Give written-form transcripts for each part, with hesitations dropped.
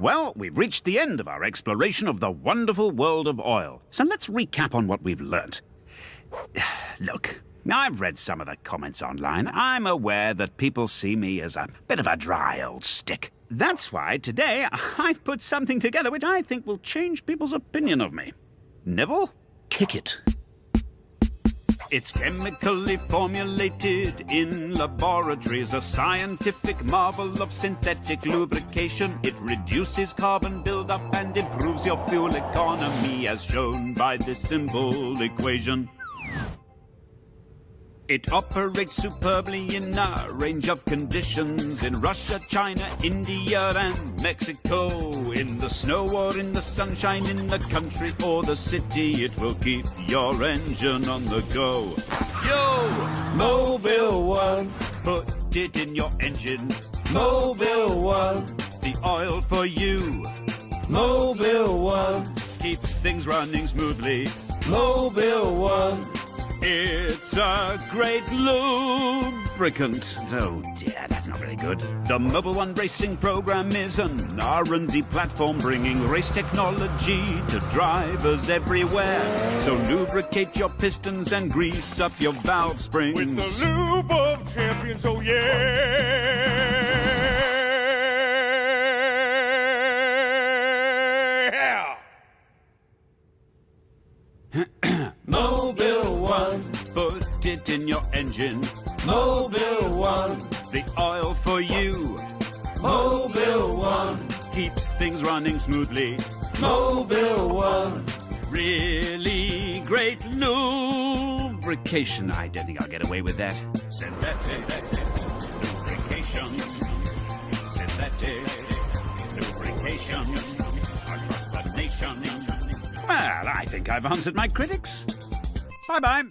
Well, we've reached the end of our exploration of the wonderful world of oil. So let's recap on what we've learnt. Look, I've read some of the comments online. I'm aware that people see me as a bit of a dry old stick. That's why today I've put something together which I think will change people's opinion of me. Neville, kick it. It's chemically formulated in laboratories, a scientific marvel of synthetic lubrication. It reduces carbon buildup and improves your fuel economy, as shown by this simple equation. It operates superbly in a range of conditions in Russia, China, India and Mexico. In the snow or in the sunshine, in the country or the city, it will keep your engine on the go. Yo! Mobile One, put it in your engine. Mobile One, the oil for you. Mobile One, keeps things running smoothly. Mobile One, it's a great lubricant. Oh dear, that's not very good. The Mobile One Racing program is an R&D platform bringing race technology to drivers everywhere. So lubricate your pistons and grease up your valve springs with the lube of champions, oh yeah! Mobile One, put it in your engine. Mobile One, the oil for you. Mobile One, keeps things running smoothly. Mobile One, really great lubrication. I don't think I'll get away with that. Synthetic lubrication. Synthetic lubrication across the nation. Well, I think I've answered my critics. Bye-bye.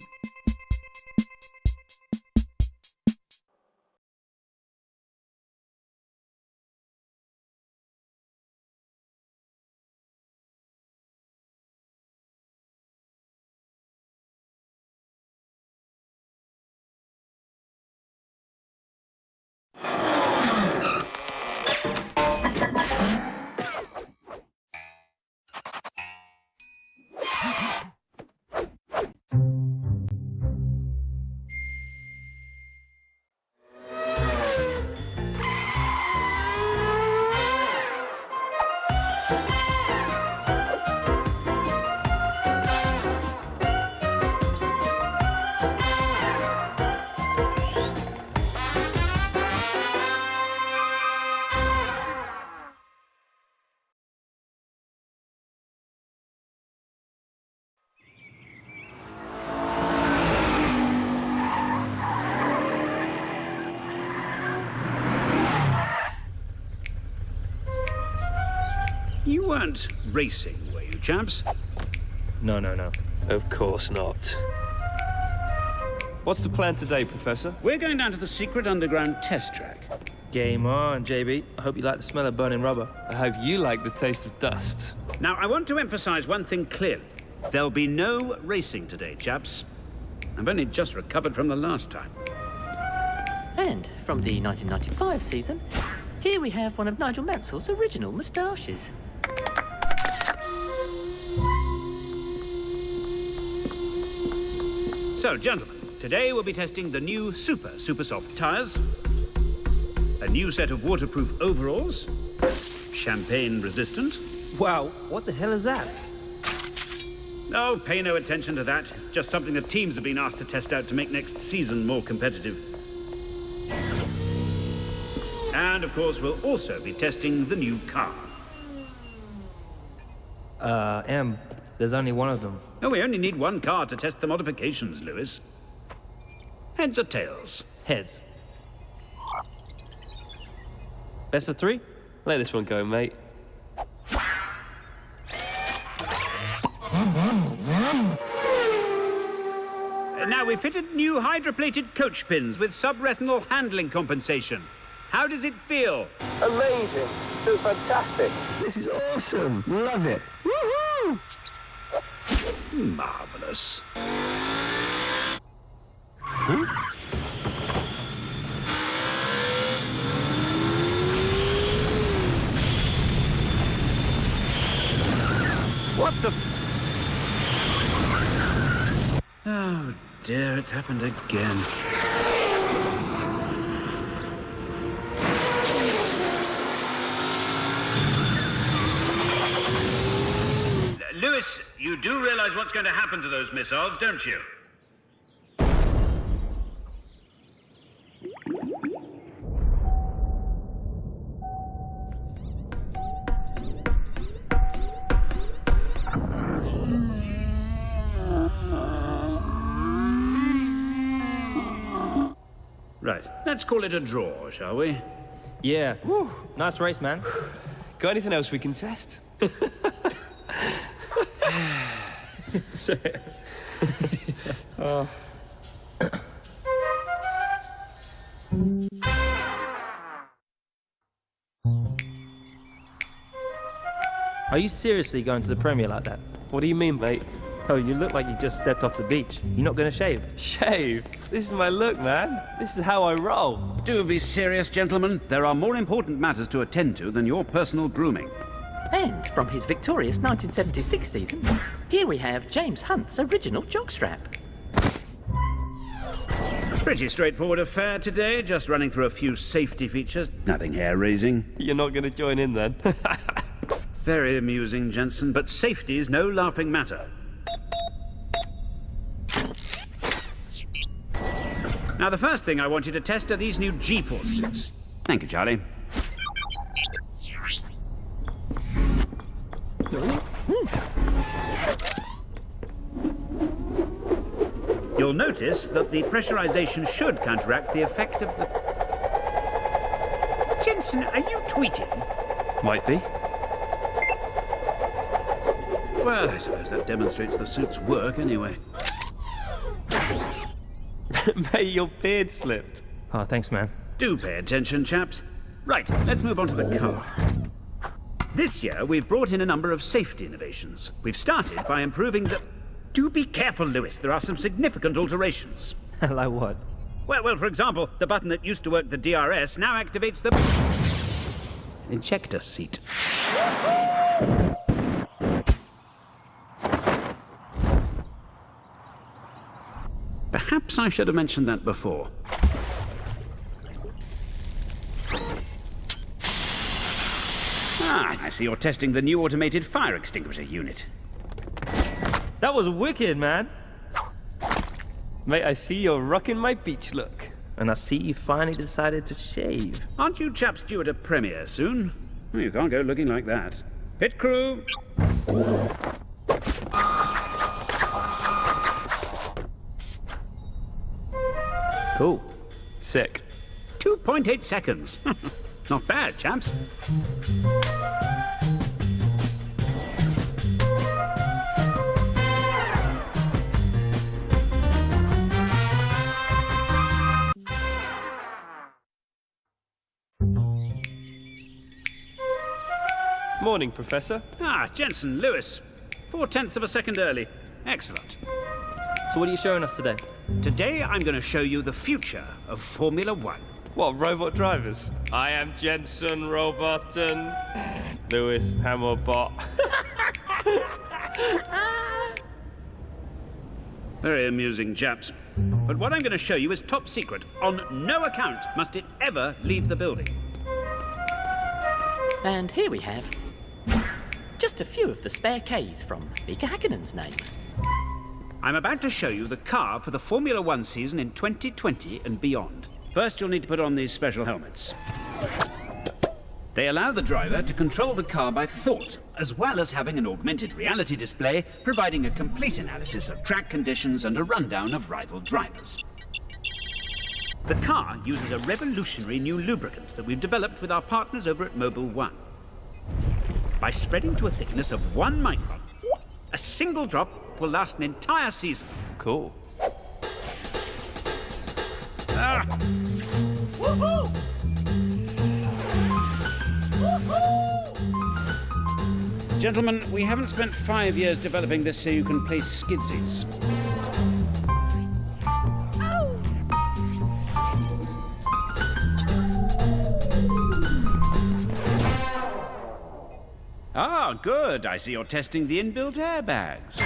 You weren't racing, were you, chaps? No. Of course not. What's the plan today, Professor? We're going down to the secret underground test track. Game on, JB. I hope you like the smell of burning rubber. I hope you like the taste of dust. Now, I want to emphasize one thing clearly. There'll be no racing today, chaps. I've only just recovered from the last time. And from the 1995 season, here we have one of Nigel Mansell's original moustaches. So, gentlemen, today we'll be testing the new super soft tyres, a new set of waterproof overalls, champagne resistant. Wow, what the hell is that? Oh, pay no attention to that. It's just something the teams have been asked to test out to make next season more competitive. And, of course, we'll also be testing the new car. There's only one of them. No, we only need one car to test the modifications, Lewis. Heads or tails? Heads. Best of three? Let this one go, mate. Now, we've fitted new hydroplated coach pins with subretinal handling compensation. How does it feel? Amazing. Feels fantastic. This is awesome. Love it. Woohoo! Marvelous. Huh? What the... Oh dear, it's happened again. Lewis, you do realize what's going to happen to those missiles, don't you? Right, let's call it a draw, shall we? Yeah. Whew. Nice race, man. Got anything else we can test? Oh. Are you seriously going to the premiere like that? What do you mean, mate? Oh, you look like you just stepped off the beach. You're not going to shave? Shave? This is my look, man. This is how I roll. Do be serious, gentlemen. There are more important matters to attend to than your personal grooming. And from his victorious 1976 season, here we have James Hunt's original jockstrap. Pretty straightforward affair today, just running through a few safety features. Nothing hair-raising. You're not going to join in then? Very amusing, Jensen, but safety's no laughing matter. Now, the first thing I want you to test are these new G-force suits. Thank you, Charlie. You'll notice that the pressurization should counteract the effect of the... Jensen, are you tweeting? Might be. Well, I suppose that demonstrates the suit's work anyway. Mate, your beard slipped. Oh, thanks, man. Do pay attention, chaps. Right, let's move on to the car. This year, we've brought in a number of safety innovations. We've started by improving the... Do be careful, Lewis. There are some significant alterations. Like what? Well, for example, the button that used to work the DRS now activates the... ejector seat. Perhaps I should have mentioned that before. Ah, I see you're testing the new automated fire extinguisher unit. That was wicked, man. Mate, I see you're rocking my beach look. And I see you finally decided to shave. Aren't you chaps due at a premiere soon? Well, you can't go looking like that. Pit crew! Cool. Sick. 2.8 seconds. Not bad, chaps. Morning, Professor. Ah, Jensen, Lewis. 0.4 of a second early. Excellent. So what are you showing us today? Today, I'm going to show you the future of Formula One. What, robot drivers? I am Jensen Roboton. Lewis Hammerbot. Very amusing, chaps. But what I'm going to show you is top secret. On no account must it ever leave the building. And here we have just a few of the spare Ks from Mika Hakkinen's name. I'm about to show you the car for the Formula One season in 2020 and beyond. First, you'll need to put on these special helmets. They allow the driver to control the car by thought, as well as having an augmented reality display, providing a complete analysis of track conditions and a rundown of rival drivers. The car uses a revolutionary new lubricant that we've developed with our partners over at Mobil One. By spreading to a thickness of 1 micron, a single drop will last an entire season. Cool. Ah. Woohoo! Woohoo! Gentlemen, we haven't spent 5 years developing this so you can play skidsies. Ah, good. I see you're testing the inbuilt airbags.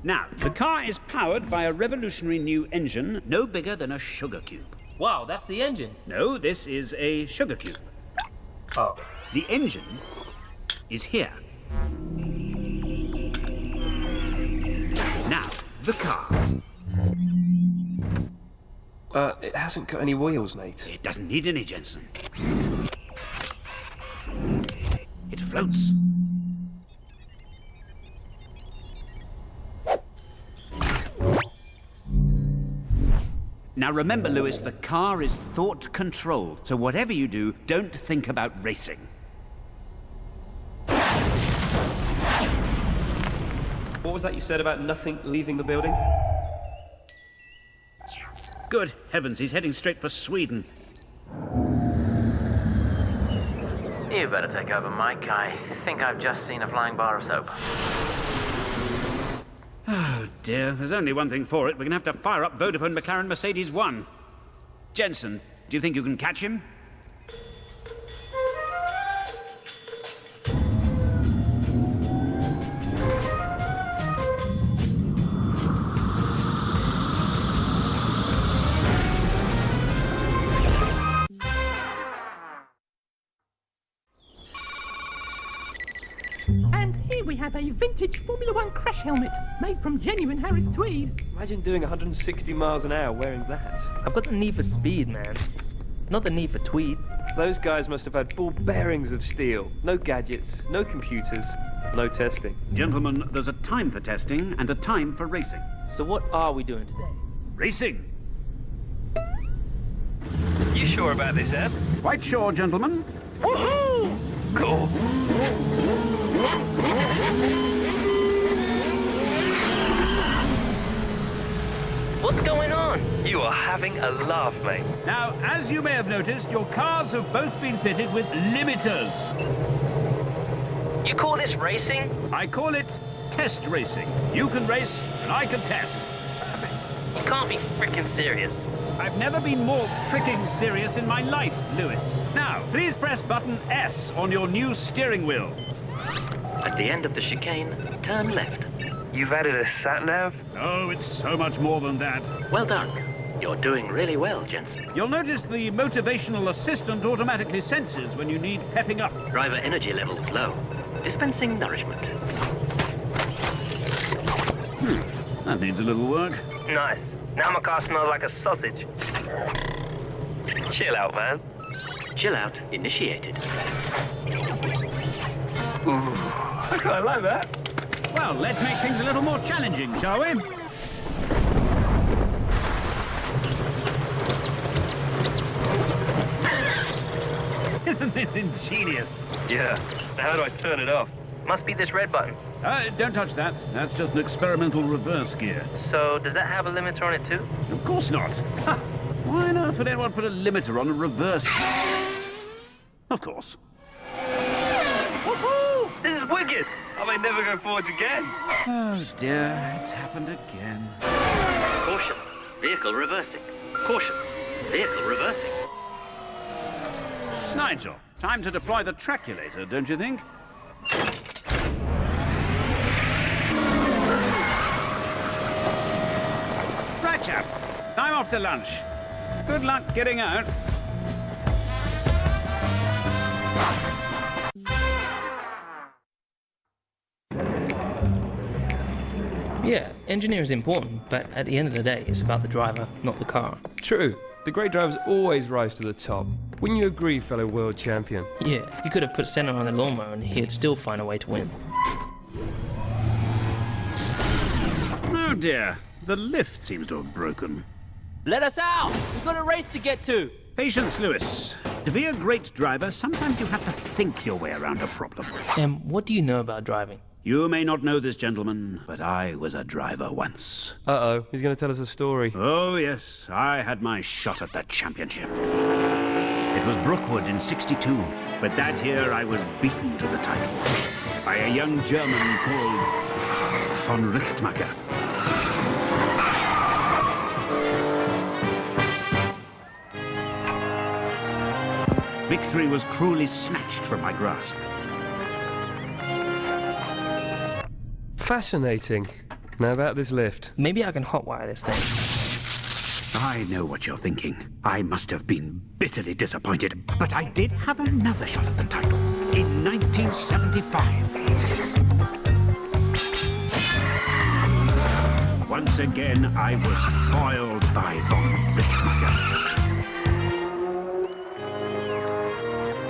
Now, the car is powered by a revolutionary new engine no bigger than a sugar cube. Wow, that's the engine. No, this is a sugar cube. Oh. The engine is here. Now, the car. It hasn't got any wheels, mate. It doesn't need any, Jensen. It floats. Now remember, Lewis, the car is thought-controlled, so whatever you do, don't think about racing. What was that you said about nothing leaving the building? Good heavens, he's heading straight for Sweden. You better take over, Mike. I think I've just seen a flying bar of soap. Oh dear, there's only one thing for it. We're going to have to fire up Vodafone McLaren Mercedes 1. Jensen, do you think you can catch him? And here we have a vintage Formula One crash helmet made from genuine Harris tweed. Imagine doing 160 miles an hour wearing that. I've got the need for speed, man. Not the need for tweed. Those guys must have had ball bearings of steel. No gadgets, no computers, no testing. Gentlemen, there's a time for testing and a time for racing. So what are we doing today? Racing! You sure about this, Ed? Quite sure, gentlemen. Woohoo! Cool. What's going on? You are having a laugh, mate. Now, as you may have noticed, your cars have both been fitted with limiters. You call this racing? I call it test racing. You can race, and I can test. You can't be freaking serious. I've never been more freaking serious in my life, Lewis. Now, please press button S on your new steering wheel. At the end of the chicane, turn left. You've added a sat-nav? Oh, it's so much more than that. Well done. You're doing really well, Jensen. You'll notice the motivational assistant automatically senses when you need pepping up. Driver energy levels low. Dispensing nourishment. That needs a little work. Nice. Now my car smells like a sausage. Chill out, man. Chill out initiated. I quite like that. Well, let's make things a little more challenging, shall we? Isn't this ingenious? Yeah. Now how do I turn it off? Must be this red button. Don't touch that. That's just an experimental reverse gear. So does that have a limiter on it too? Of course not. Ha! Why on earth would anyone put a limiter on a reverse gear? Of course. Woohoo! This is wicked! I may never go forwards again. Oh dear, it's happened again. Caution. Vehicle reversing. Caution. Vehicle reversing. Nigel, time to deploy the traculator, don't you think? Right, chaps. Time off to lunch. Good luck getting out. Yeah, engineering is important, but at the end of the day, it's about the driver, not the car. True. The great drivers always rise to the top. Wouldn't you agree, fellow world champion? Yeah, you could have put Senna on the lawnmower and he'd still find a way to win. Oh dear, the lift seems to have broken. Let us out! We've got a race to get to! Patience, Lewis. To be a great driver, sometimes you have to think your way around a problem. What do you know about driving? You may not know this, gentlemen, but I was a driver once. Uh-oh, he's going to tell us a story. Oh, yes, I had my shot at the championship. It was Brookwood in '62, but that year I was beaten to the title by a young German called von Richtmacher. Victory was cruelly snatched from my grasp. Fascinating. Now about this lift. Maybe I can hotwire this thing. I know what you're thinking. I must have been bitterly disappointed, but I did have another shot at the title in 1975. Once again, I was foiled by von Richtmacher.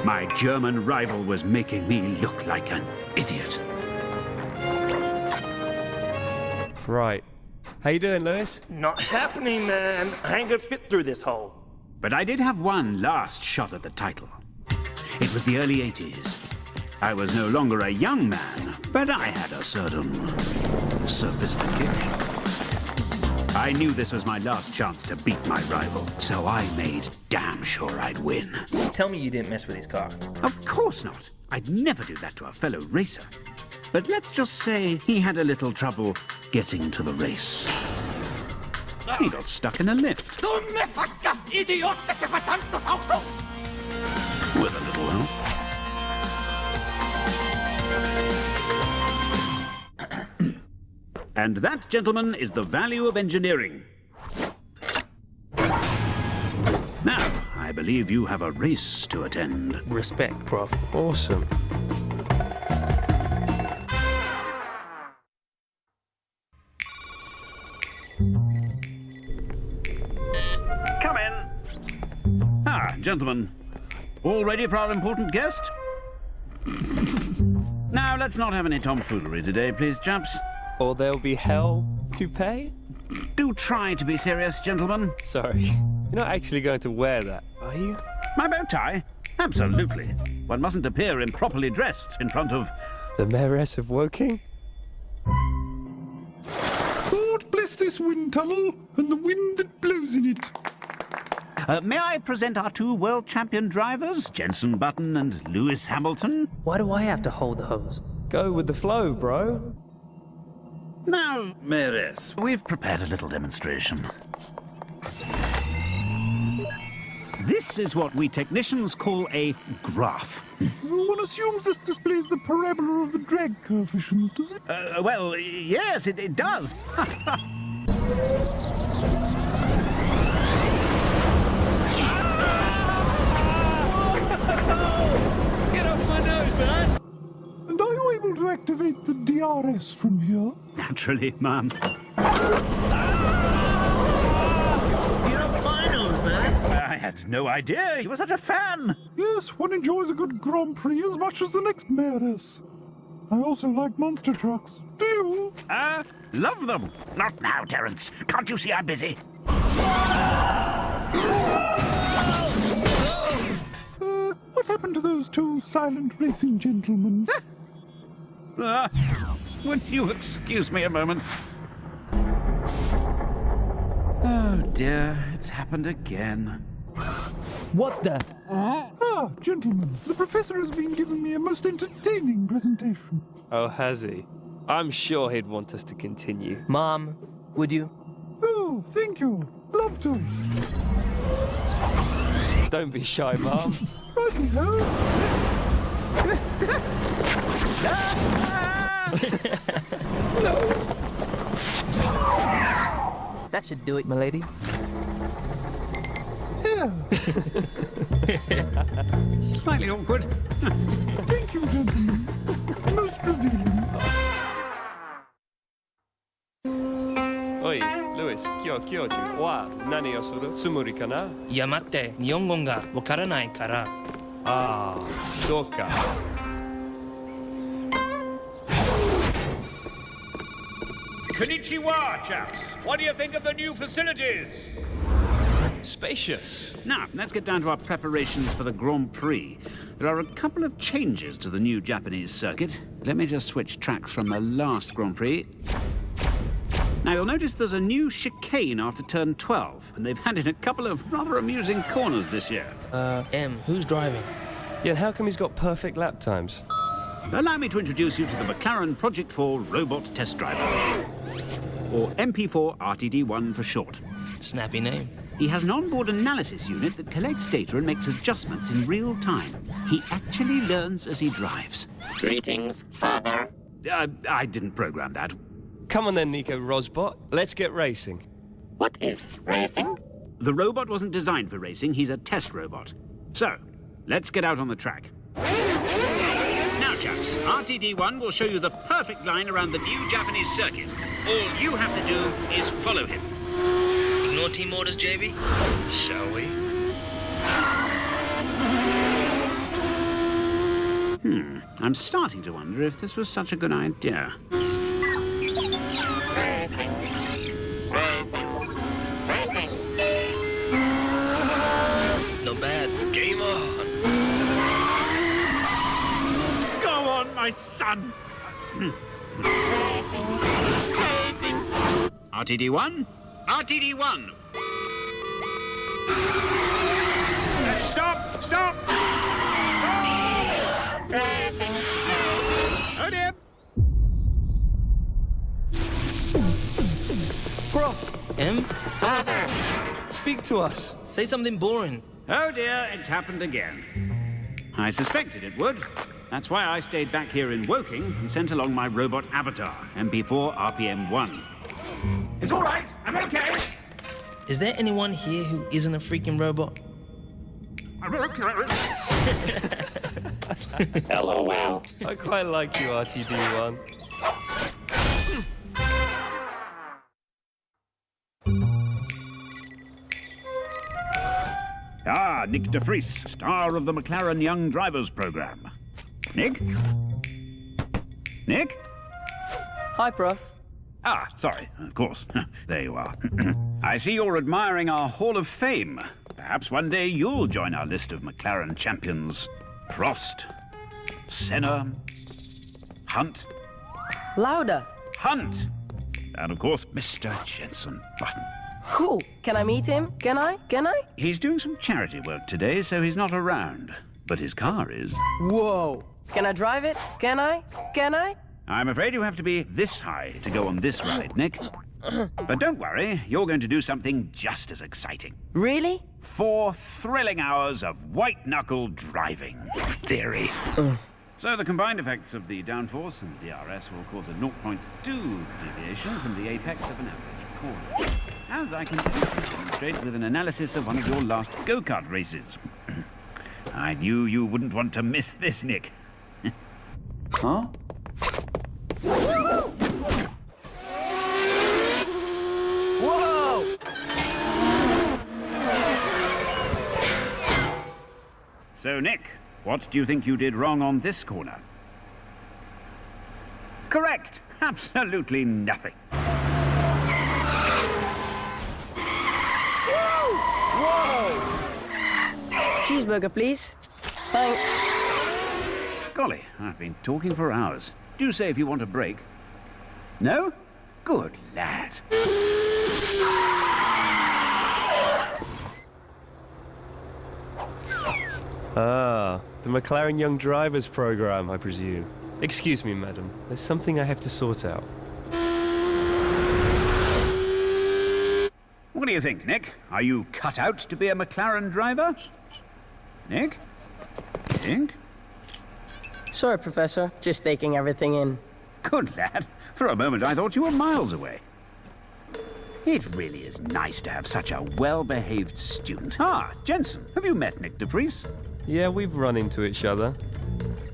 My German rival was making me look like an idiot. Right. How you doing, Lewis? Not happening, man. I ain't gonna fit through this hole. But I did have one last shot at the title. It was the early 80s. I was no longer a young man, but I had a certain sophistication. I knew this was my last chance to beat my rival, so I made damn sure I'd win. Tell me you didn't mess with his car. Of course not. I'd never do that to a fellow racer. But let's just say he had a little trouble getting to the race. He got stuck in a lift. With a little help. And that, gentlemen, is the value of engineering. Now, I believe you have a race to attend. Respect, Prof. Awesome. Come in. Ah, gentlemen. All ready for our important guest? Now, let's not have any tomfoolery today, please, chaps. Or there'll be hell to pay? Do try to be serious, gentlemen. Sorry. You're not actually going to wear that, are you? My bow tie? Absolutely. One mustn't appear improperly dressed in front of... The Mayoress of Woking? God bless this wind tunnel and the wind that blows in it. May I present our two world champion drivers, Jenson Button and Lewis Hamilton? Why do I have to hold the hose? Go with the flow, bro. Now, Mayoress, we've prepared a little demonstration. This is what we technicians call a graph. One assumes this displays the parabola of the drag coefficient, does it? Well, yes, it does. Get off my nose, man! And are you able to activate the DRS from here? Naturally, ma'am. I had no idea you were such a fan. Yes, one enjoys a good Grand Prix as much as the next mayoress. I also like monster trucks. Do you? Love them. Not now, Terence. Can't you see I'm busy? What happened to those two silent racing gentlemen? Would you excuse me a moment? Oh dear, it's happened again. What the? Ah, gentlemen, the professor has been giving me a most entertaining presentation. Oh, has he? I'm sure he'd want us to continue. Mom, would you? Oh, thank you. Love to. Don't be shy, Mom. Righty-ho. That should do it, milady. Yeah. Slightly awkward. Thank you, gentlemen. Most revealing. Oi, Lewis, kyo wa nani o suru tsumuri kana? Yamatte, nihongo ga wakaranai kara. Ah, so ka. Konnichiwa, chaps. What do you think of the new facilities? Spacious. Now, let's get down to our preparations for the Grand Prix. There are a couple of changes to the new Japanese circuit. Let me just switch tracks from the last Grand Prix. Now, you'll notice there's a new chicane after turn 12, and they've added a couple of rather amusing corners this year. Who's driving? Yeah, and how come he's got perfect lap times? Allow me to introduce you to the McLaren Project 4 Robot Test Driver, or MP4 RTD1 for short. Snappy name. He has an onboard analysis unit that collects data and makes adjustments in real time. He actually learns as he drives. Greetings, Father. I didn't program that. Come on then, Nico Rosbot. Let's get racing. What is racing? The robot wasn't designed for racing. He's a test robot. So, let's get out on the track. Now, chaps, RTD1 will show you the perfect line around the new Japanese circuit. All you have to do is follow him. Ignore team orders, JB? Shall we? I'm starting to wonder if this was such a good idea. Racing. Racing. Racing. Not bad. Game on. Go on, my son! Racing. Racing. RTD1? RTD1! Stop! Stop! Racing. Oh dear! Prof! M? Father. Speak to us. Say something boring. Oh dear, it's happened again. I suspected it would. That's why I stayed back here in Woking and sent along my robot avatar, MP4 RPM 1. It's all right. I'm okay. Is there anyone here who isn't a freaking robot? I'm okay. LOL. I quite like you, RTD1. Ah, Nick de Vries, star of the McLaren Young Drivers Program. Nick? Nick? Hi, Prof. Ah, sorry, of course. There you are. I see you're admiring our Hall of Fame. Perhaps one day you'll join our list of McLaren champions. Prost, Senna, Hunt. Louder. Hunt! And of course, Mr. Jensen Button. Cool. Can I meet him? Can I? He's doing some charity work today, so he's not around. But his car is. Whoa. Can I drive it? Can I? I'm afraid you have to be this high to go on this ride, Nick. But don't worry, you're going to do something just as exciting. Really? 4 thrilling hours of white-knuckle driving theory. So the combined effects of the downforce and the DRS will cause a 0.2 deviation from the apex of an average corner. As I can demonstrate with an analysis of one of your last go-kart races. I knew you wouldn't want to miss this, Nick. Huh? Whoa! So, Nick, what do you think you did wrong on this corner? Correct! Absolutely nothing. Cheeseburger, please. Thanks. Golly, I've been talking for hours. Do say if you want a break. No? Good lad. Ah, the McLaren Young Drivers Program, I presume. Excuse me, madam. There's something I have to sort out. What do you think, Nick? Are you cut out to be a McLaren driver? Nick? Think? Sorry, Professor. Just taking everything in. Good lad. For a moment I thought you were miles away. It really is nice to have such a well-behaved student. Ah, Jensen, have you met Nick de Vries? Yeah, we've run into each other.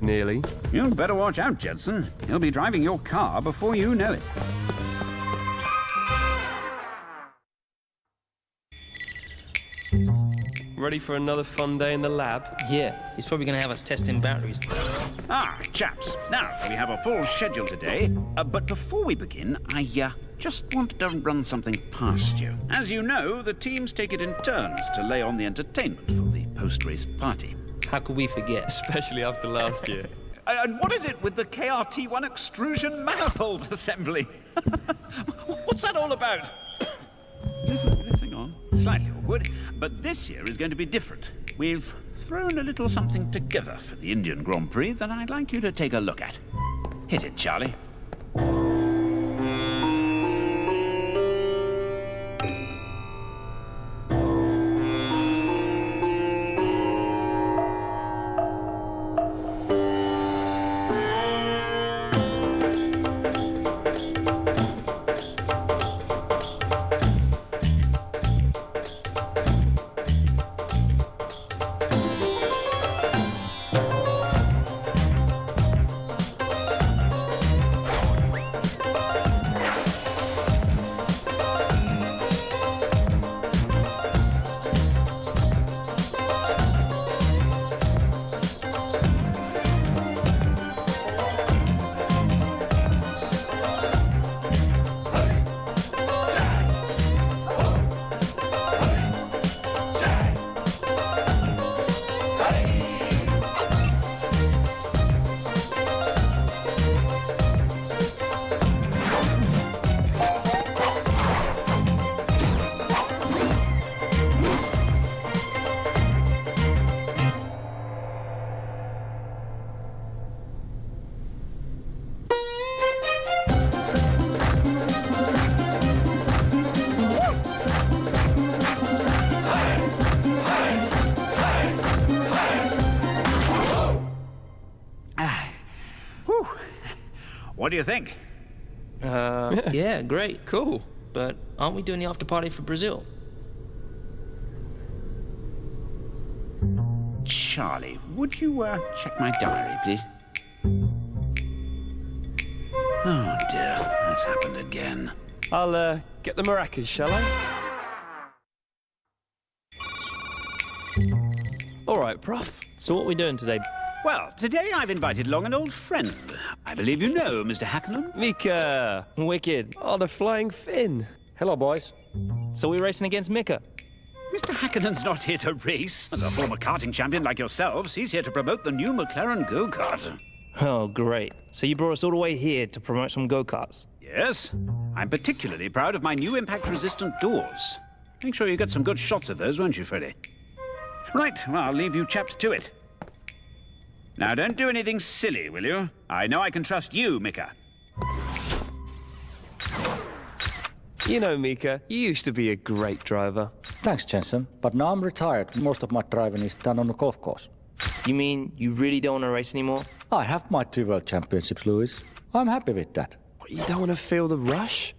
Nearly. You'd better watch out, Jensen. He'll be driving your car before you know it. Ready for another fun day in the lab? Yeah, he's probably going to have us testing batteries. Ah, chaps. Now, we have a full schedule today. But before we begin, I just wanted to run something past you. As you know, the teams take it in turns to lay on the entertainment for the post-race party. How could we forget? Especially after last year. And what is it with the KRT1 extrusion manifold assembly? What's that all about? Is this thing on? Slightly awkward, but this year is going to be different. We've thrown a little something together for the Indian Grand Prix that I'd like you to take a look at. Hit it, Charlie. What do you think? Yeah, great, cool. But aren't we doing the after party for Brazil? Charlie, would you check my diary, please? Oh dear, that's happened again. I'll get the maracas, shall I? All right, Prof. So what are we doing today? Well, today I've invited along an old friend. I believe you know Mr. Hackenham. Mika! Wicked. Oh, the Flying Finn. Hello, boys. So we're racing against Mika? Mr. Hackenham's not here to race. As a former karting champion like yourselves, he's here to promote the new McLaren go-kart. Oh, great. So you brought us all the way here to promote some go-karts? Yes. I'm particularly proud of my new impact-resistant doors. Make sure you get some good shots of those, won't you, Freddie? Right, well, I'll leave you chaps to it. Now, don't do anything silly, will you? I know I can trust you, Mika. You know, Mika, you used to be a great driver. Thanks, Jensen. But now I'm retired. Most of my driving is done on the golf course. You mean you really don't want to race anymore? I have my 2 world championships, Louis. I'm happy with that. You don't want to feel the rush?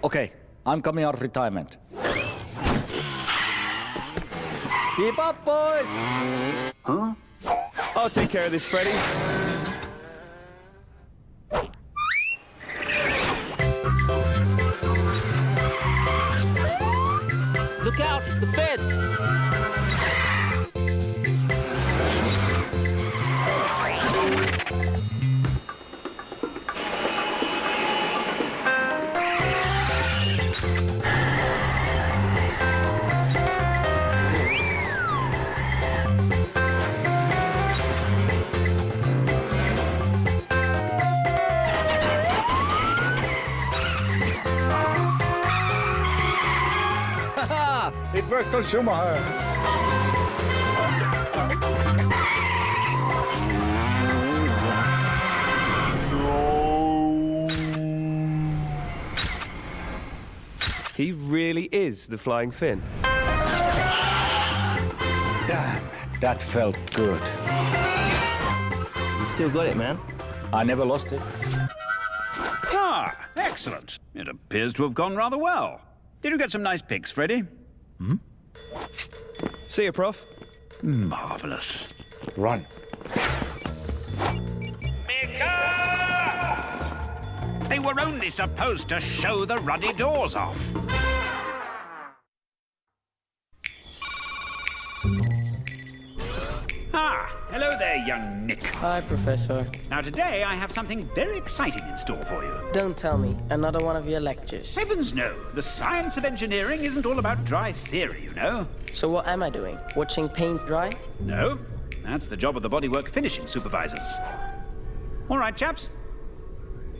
Okay, I'm coming out of retirement. Keep up, boys! Huh? I'll take care of this, Freddie. Look out, it's the feds! It worked on Schumacher. He really is the Flying Finn. Damn, that felt good. You still got it, man. I never lost it. Ah, excellent. It appears to have gone rather well. Did you get some nice pics, Freddie? Hmm? See you, Prof. Marvelous. Run. They were only supposed to show the ruddy doors off. Ah, hello there, young Nick. Hi, Professor. Now today I have something very exciting in store for you. Don't tell me. Another one of your lectures. Heavens no. The science of engineering isn't all about dry theory, you know. So what am I doing? Watching paint dry? No, that's the job of the bodywork finishing supervisors. All right, chaps.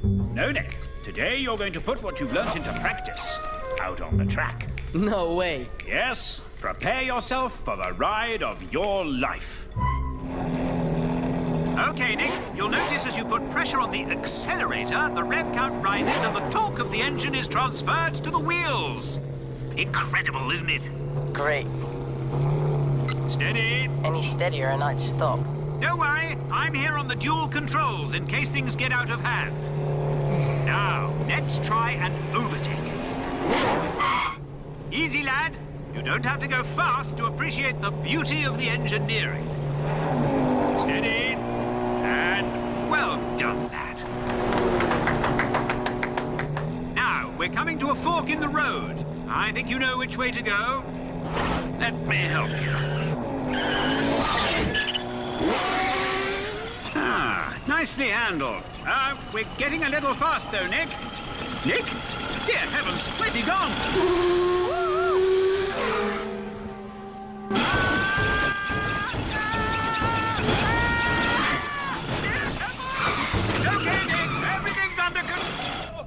No, Nick. Today you're going to put what you've learnt into practice out on the track. No way. Yes, prepare yourself for the ride of your life. Okay, Nick, you'll notice as you put pressure on the accelerator, the rev count rises and the torque of the engine is transferred to the wheels. Incredible, isn't it? Great. Steady. Any steadier and I'd stop. Don't worry, I'm here on the dual controls in case things get out of hand. Now, let's try an overtake. Easy, lad. You don't have to go fast to appreciate the beauty of the engineering. Steady. And well done, lad. Now, we're coming to a fork in the road. I think you know which way to go. Let me help you. Ah, nicely handled. We're getting a little fast, though, Nick. Nick? Dear heavens, where's he gone? It's okay, Nick. Everything's under control.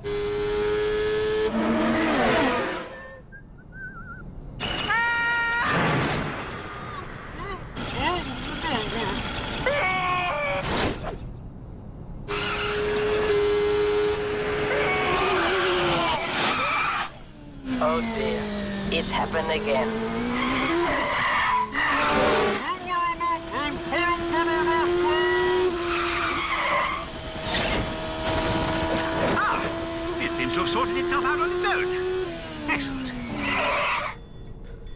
Oh dear. It's happened again.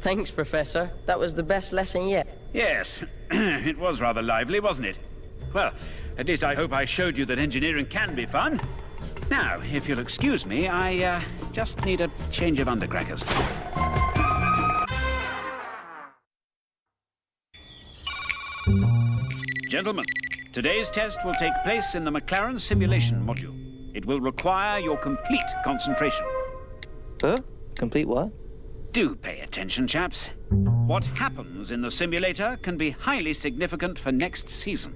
Thanks, Professor. That was the best lesson yet. Yes, it was rather lively, wasn't it? Well, at least I hope I showed you that engineering can be fun. Now, if you'll excuse me, I just need a change of undercrackers. Gentlemen, today's test will take place in the McLaren simulation module. It will require your complete concentration. Huh? Complete what? Do pay attention, chaps. What happens in the simulator can be highly significant for next season.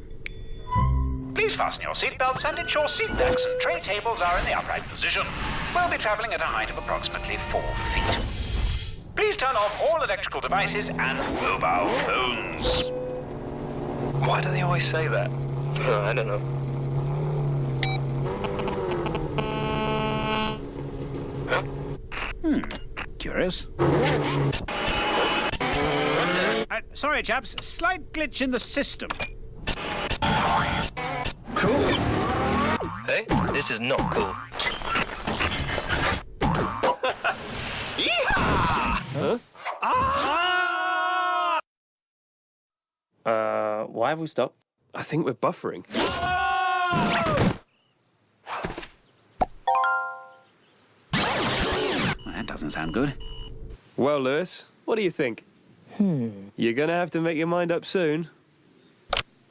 Please fasten your seatbelts and ensure seat backs and tray tables are in the upright position. We'll be traveling at a height of approximately 4 feet. Please turn off all electrical devices and mobile phones. Why do they always say that? I don't know. Curious. Sorry, chaps. Slight glitch in the system. Cool. Hey, this is not cool. Huh? Why have we stopped? I think we're buffering. That doesn't sound good. Well, Lewis, what do you think? You're gonna have to make your mind up soon.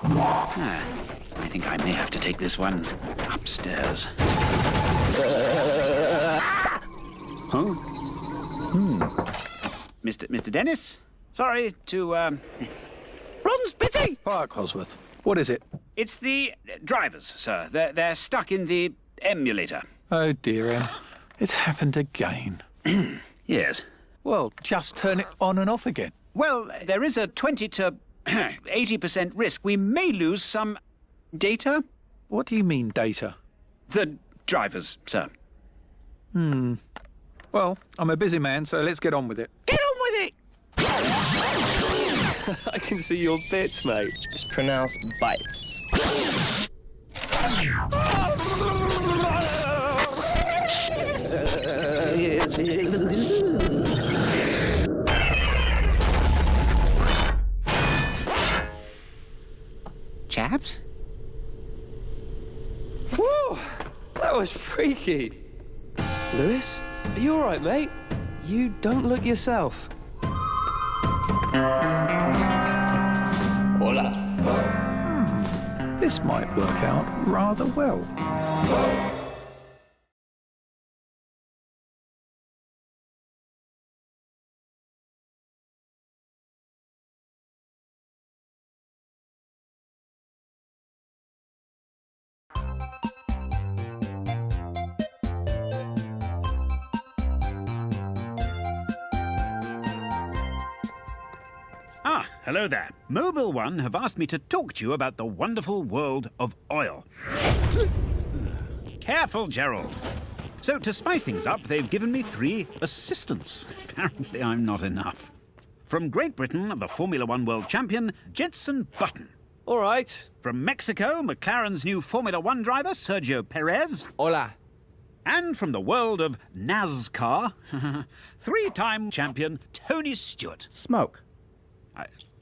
I think I may have to take this one upstairs. Huh? Mr. Dennis? Sorry to, Ron Spitty! Hi, Cosworth. What is it? It's the drivers, sir. They're stuck in the emulator. Oh, dear, Em. It's happened again. Yes. Well, just turn it on and off again. Well, there is a 20 to 80% risk we may lose some data. What do you mean, data? The drivers, sir. Well, I'm a busy man, so let's get on with it. Get on with it! I can see your bits, mate. It's pronounced bites. Chaps? Woo! That was freaky. Lewis, are you all right, mate? You don't look yourself. Hola. This might work out rather well. Ah, hello there. Mobile One have asked me to talk to you about the wonderful world of oil. Careful, Gerald. So, to spice things up, they've given me 3 assistants. Apparently, I'm not enough. From Great Britain, the Formula One world champion, Jenson Button. All right. From Mexico, McLaren's new Formula One driver, Sergio Perez. Hola. And from the world of NASCAR, 3-time champion, Tony Stewart. Smoke.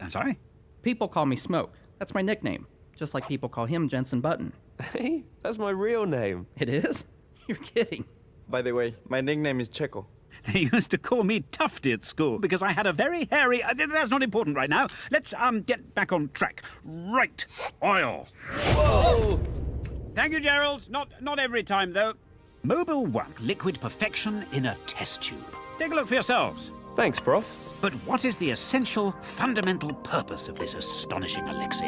I'm sorry? People call me Smoke. That's my nickname. Just like people call him Jenson Button. Hey, that's my real name. It is? You're kidding. By the way, my nickname is Checo. They used to call me Tufty at school because I had a very hairy... that's not important right now. Let's get back on track. Right. Oil. Whoa! Thank you, Gerald. Not every time, though. Mobile One. Liquid perfection in a test tube. Take a look for yourselves. Thanks, Prof. But what is the essential, fundamental purpose of this astonishing elixir?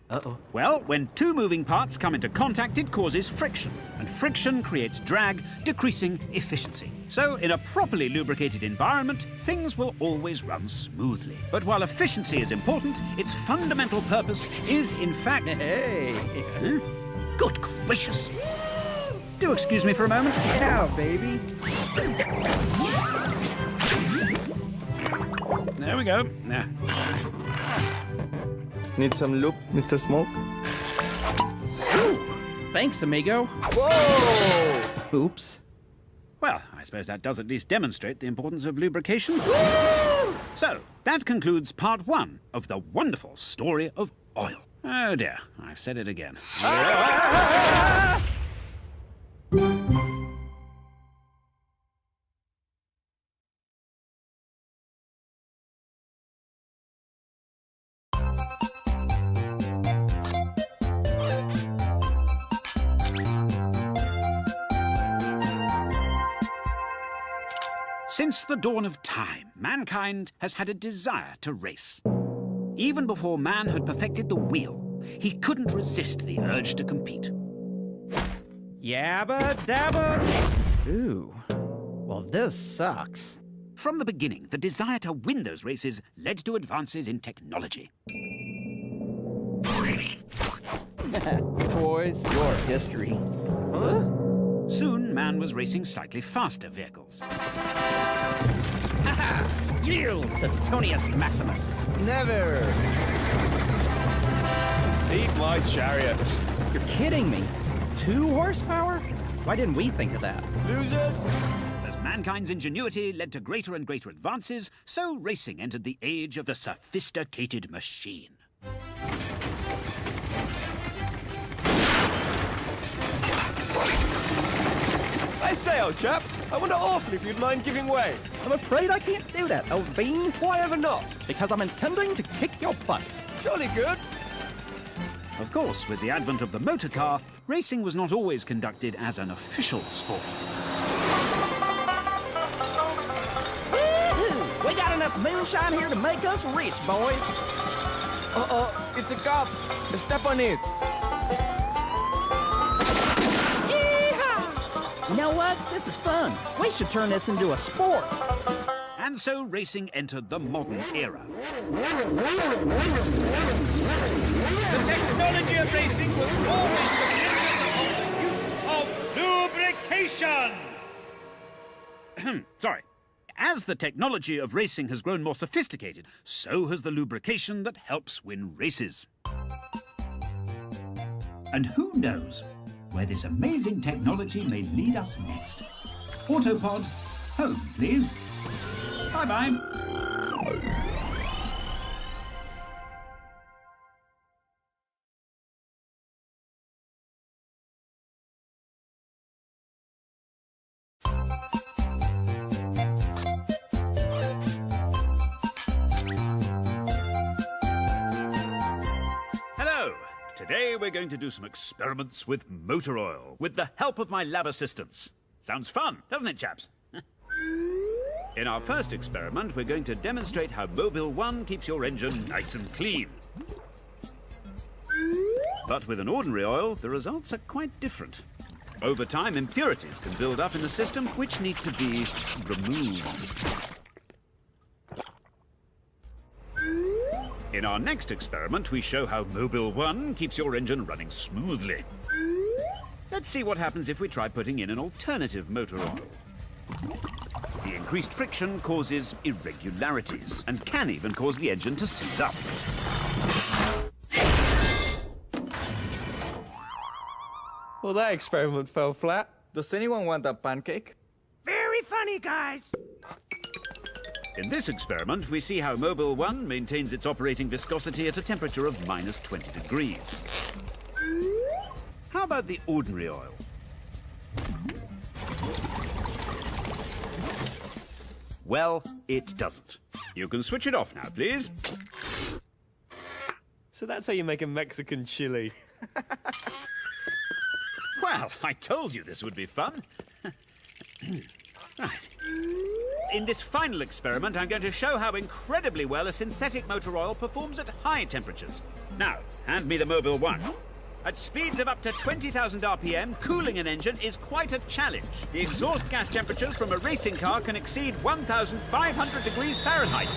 Uh-oh. Well, when 2 moving parts come into contact, it causes friction. And friction creates drag, decreasing efficiency. So, in a properly lubricated environment, things will always run smoothly. But while efficiency is important, its fundamental purpose is, in fact... Hey! Good gracious! Do excuse me for a moment. Yeah, baby. There we go. Now. Need some lube, Mr. Smoke? Thanks, amigo. Whoa! Oops. Well, I suppose that does at least demonstrate the importance of lubrication. So, that concludes part 1 of the wonderful story of oil. Oh dear, I've said it again. Since the dawn of time, mankind has had a desire to race. Even before man had perfected the wheel, he couldn't resist the urge to compete. Yabba dabba! Ooh. Well, this sucks. From the beginning, the desire to win those races led to advances in technology. Boys, your history. Huh? Soon, man was racing slightly faster vehicles. Yield to Tonius Maximus. Never! Eat my chariot. You're kidding me. 2 horsepower? Why didn't we think of that? Losers! As mankind's ingenuity led to greater and greater advances, so racing entered the age of the sophisticated machine. I say, old chap, I wonder awfully if you'd mind giving way. I'm afraid I can't do that, old bean. Why ever not? Because I'm intending to kick your butt. Jolly good. Of course, with the advent of the motor car, racing was not always conducted as an official sport. We got enough moonshine here to make us rich, boys. Uh-oh, it's a cops. Step on it. You know what? This is fun. We should turn this into a sport. And so racing entered the modern era. The technology of racing was always the use of lubrication. Sorry. As the technology of racing has grown more sophisticated, so has the lubrication that helps win races. And who knows where this amazing technology may lead us next. Autopod, home, please. Bye-bye. Today we're going to do some experiments with motor oil, with the help of my lab assistants. Sounds fun, doesn't it, chaps? In our first experiment, we're going to demonstrate how Mobile 1 keeps your engine nice and clean. But with an ordinary oil, the results are quite different. Over time, impurities can build up in the system, which need to be removed. In our next experiment, we show how Mobile 1 keeps your engine running smoothly. Let's see what happens if we try putting in an alternative motor oil. The increased friction causes irregularities and can even cause the engine to seize up. Well, that experiment fell flat. Does anyone want a pancake? Very funny, guys. In this experiment, we see how Mobile 1 maintains its operating viscosity at a temperature of minus 20 degrees. How about the ordinary oil? Well, it doesn't. You can switch it off now, please. So that's how you make a Mexican chili. Well, I told you this would be fun. Right. In this final experiment, I'm going to show how incredibly well a synthetic motor oil performs at high temperatures. Now, hand me the Mobile 1. At speeds of up to 20,000 RPM, cooling an engine is quite a challenge. The exhaust gas temperatures from a racing car can exceed 1,500 degrees Fahrenheit.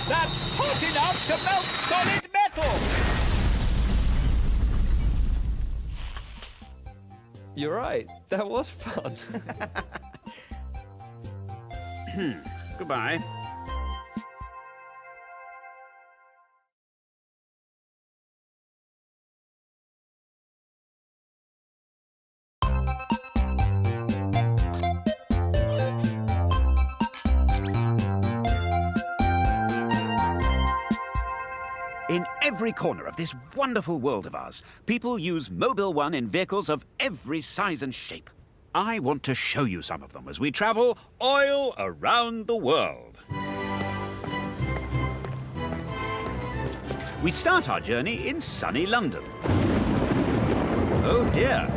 That's hot enough to melt solid metal! You're right. That was fun. Goodbye. In every corner of this wonderful world of ours, people use Mobile One in vehicles of every size and shape. I want to show you some of them as we travel oil around the world. We start our journey in sunny London. Oh dear.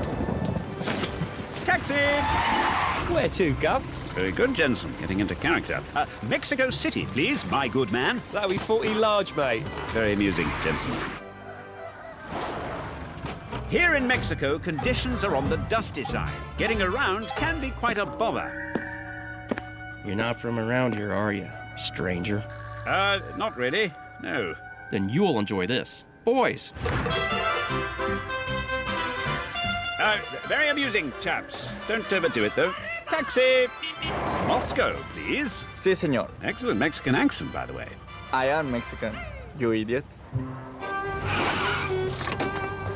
Taxi! Where to, Gov? Very good, Jensen. Getting into character. Mexico City, please, my good man. That'll be 40 large, mate. Very amusing, Jensen. Here in Mexico, conditions are on the dusty side. Getting around can be quite a bother. You're not from around here, are you, stranger? Not really. No. Then you'll enjoy this. Boys! Very amusing, chaps. Don't overdo it, though. Taxi! Moscow, please. Sí, señor. Excellent Mexican accent, by the way. I am Mexican, you idiot.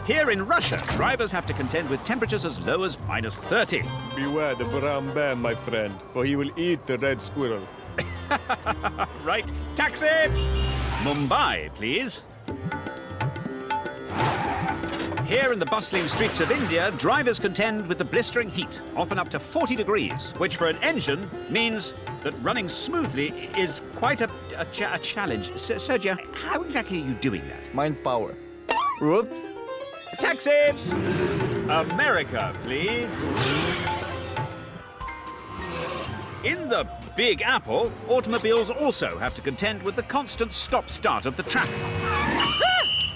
Here in Russia, drivers have to contend with temperatures as low as -30. Beware the brown bear, my friend, for he will eat the red squirrel. Right. Taxi! Mumbai, please. Here in the bustling streets of India, drivers contend with the blistering heat, often up to 40 degrees, which for an engine means that running smoothly is quite a challenge. Sergio, how exactly are you doing that? Mind power. Whoops. Taxi! America, please. In the Big Apple, automobiles also have to contend with the constant stop-start of the traffic.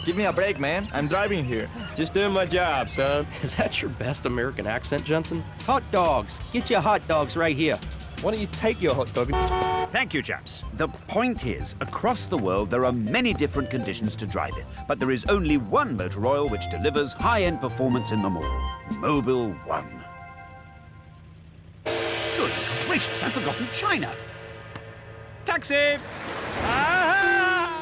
Give me a break, man. I'm driving here. Just doing my job, son. Is that your best American accent, Jensen? It's hot dogs. Get your hot dogs right here. Why don't you take your hot dog? Thank you, chaps. The point is, across the world there are many different conditions to drive in, but there is only one motor oil which delivers high-end performance in them all. Mobile One. Good gracious, I've forgotten China. Taxi! Ah!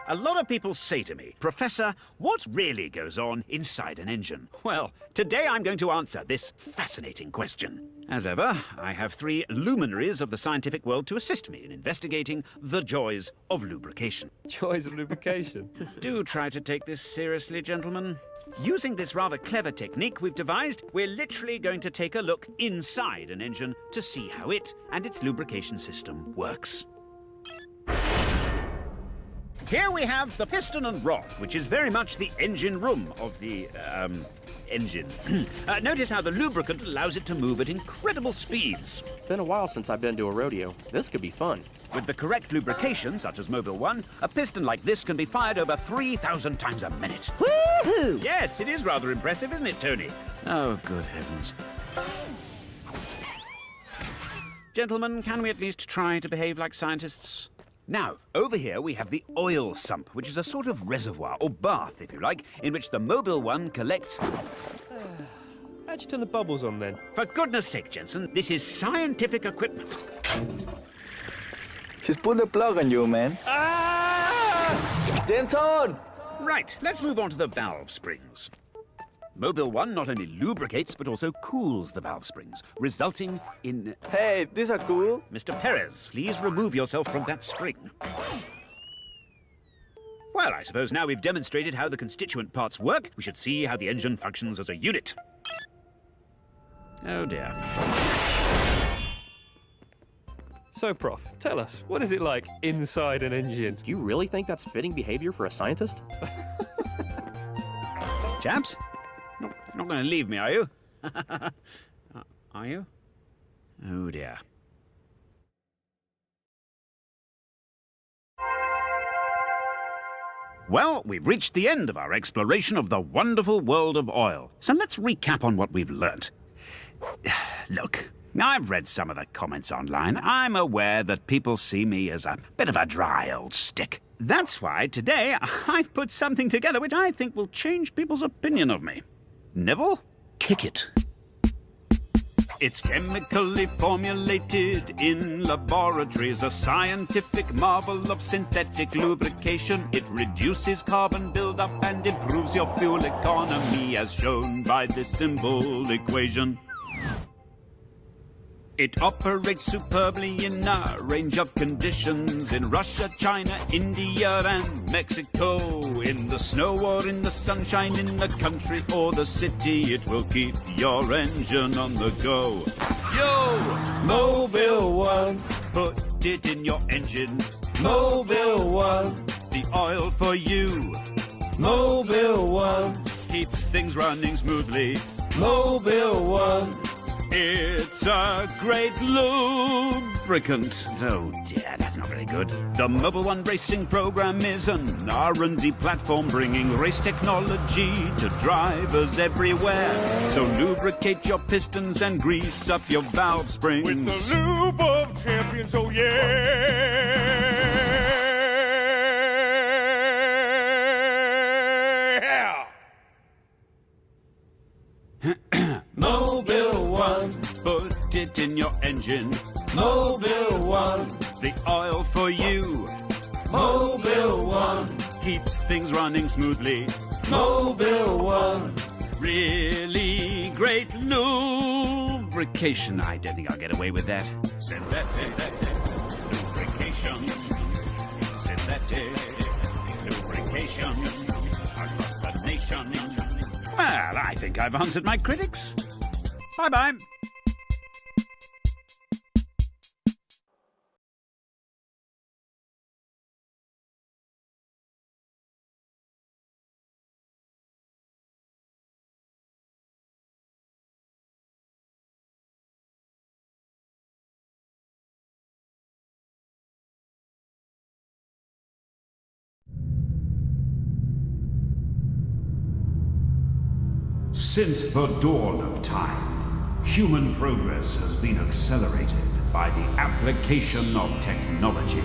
A lot of people say to me, Professor, what really goes on inside an engine? Well, today I'm going to answer this fascinating question. As ever, I have three luminaries of the scientific world to assist me in investigating the joys of lubrication. Joys of lubrication? Do try to take this seriously, gentlemen. Using this rather clever technique we've devised, we're literally going to take a look inside an engine to see how it and its lubrication system works. Here we have the piston and rod, which is very much the engine room of the, engine. Notice how the lubricant allows it to move at incredible speeds. Been a while since I've been to a rodeo. This could be fun. With the correct lubrication, such as Mobile One, a piston like this can be fired over 3,000 times a minute. Woohoo! Yes, it is rather impressive, isn't it, Tony? Oh, good heavens. Gentlemen, can we at least try to behave like scientists? Now, over here we have the oil sump, which is a sort of reservoir, or bath, if you like, in which the Mobile One collects... How'd you turn the bubbles on, then? For goodness sake, Jensen, this is scientific equipment. He's pulled the plug on you, man. Ah! Jensen! Right, let's move on to the valve springs. Mobile One not only lubricates, but also cools the valve springs, resulting in... Hey, these are cool. Mr. Perez, please remove yourself from that spring. Well, I suppose now we've demonstrated how the constituent parts work, we should see how the engine functions as a unit. Oh, dear. So, Prof, tell us, what is it like inside an engine? Do you really think that's fitting behavior for a scientist? Chaps? Not going to leave me, are you? Are you? Oh, dear. Well, we've reached the end of our exploration of the wonderful world of oil. So let's recap on what we've learnt. Look, I've read some of the comments online. I'm aware that people see me as a bit of a dry old stick. That's why today I've put something together which I think will change people's opinion of me. Neville, kick it. It's chemically formulated in laboratories, a scientific marvel of synthetic lubrication. It reduces carbon buildup and improves your fuel economy, as shown by this simple equation. It operates superbly in a range of conditions in Russia, China, India and Mexico. In the snow or in the sunshine, in the country or the city, it will keep your engine on the go. Yo! Mobile One, put it in your engine. Mobile One, the oil for you. Mobile One, keeps things running smoothly. Mobile One, it's a great lubricant. Oh dear, that's not very good. The Mobile One racing program is an R&D platform bringing race technology to drivers everywhere. So lubricate your pistons and grease up your valve springs. With the lube of champions, oh yeah! Mobile One, put it in your engine. Mobile One, the oil for you. Mobile One, keeps things running smoothly. Mobile One, really great lubrication. I don't think I'll get away with that. Synthetic lubrication. Synthetic lubrication. Across the nation. Well, I think I've answered my critics. Bye-bye. Since the dawn of time, human progress has been accelerated by the application of technology.